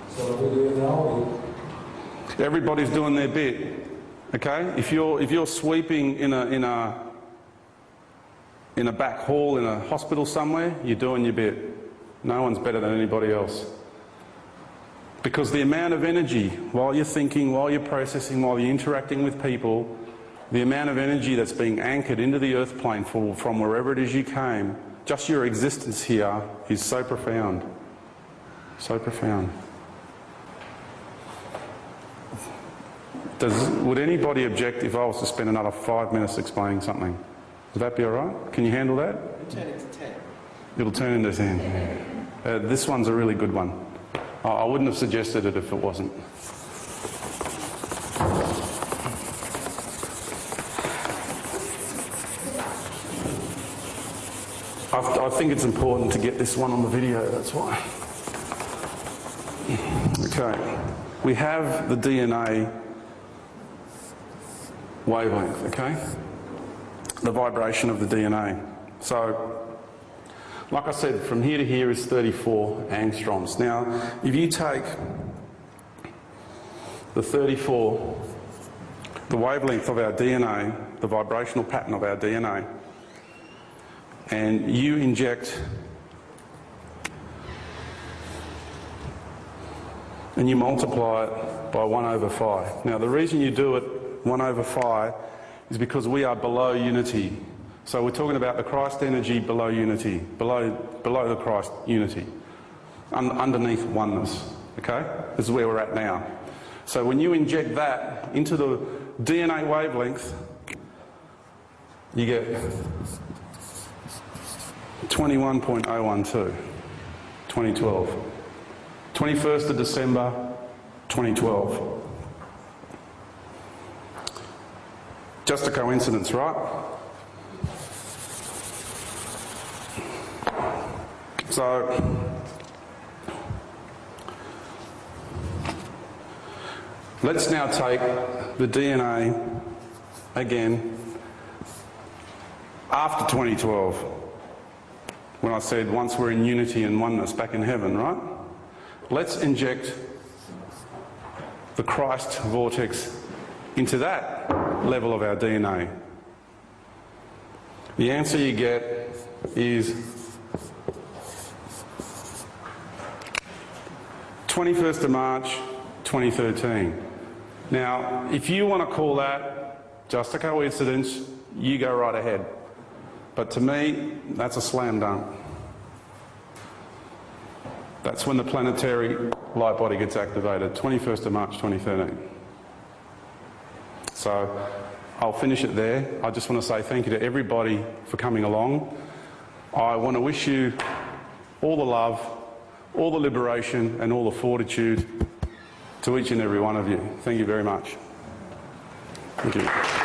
So what we do now, everybody's doing their bit. Okay? If you're sweeping in a back hall in a hospital somewhere, you're doing your bit. No one's better than anybody else. Because the amount of energy, while you're thinking, while you're processing, while you're interacting with people, the amount of energy that's being anchored into the earth plane from wherever it is you came, just your existence here is so profound. So profound. Would anybody object if I was to spend another 5 minutes explaining something? Would that be all right? Can you handle that? It'll turn into 10. It'll turn into 10. This one's a really good one. I wouldn't have suggested it if it wasn't. I think it's important to get this one on the video, that's why. Okay, we have the DNA wavelength, okay? The vibration of the DNA. So, like I said, from here to here is 34 angstroms. Now, if you take the 34, the wavelength of our DNA, the vibrational pattern of our DNA, and you inject and you multiply it by 1/5. Now, the reason you do it 1/5 is because we are below unity. So we're talking about the Christ energy below unity, below the Christ unity, underneath oneness, okay? This is where we're at now. So when you inject that into the DNA wavelength, you get 21.012, 2012. 21st of December, 2012. Just a coincidence, right? So, let's now take the DNA again after 2012, when I said once we're in unity and oneness back in heaven, right? Let's inject the Christ vortex into that level of our DNA. The answer you get is 21st of March 2013. Now, if you want to call that just a coincidence, you go right ahead. But to me, that's a slam dunk. That's when the planetary light body gets activated, 21st of March 2013. So I'll finish it there. I just want to say thank you to everybody for coming along. I want to wish you all the love, all the liberation and all the fortitude to each and every one of you. Thank you very much. Thank you.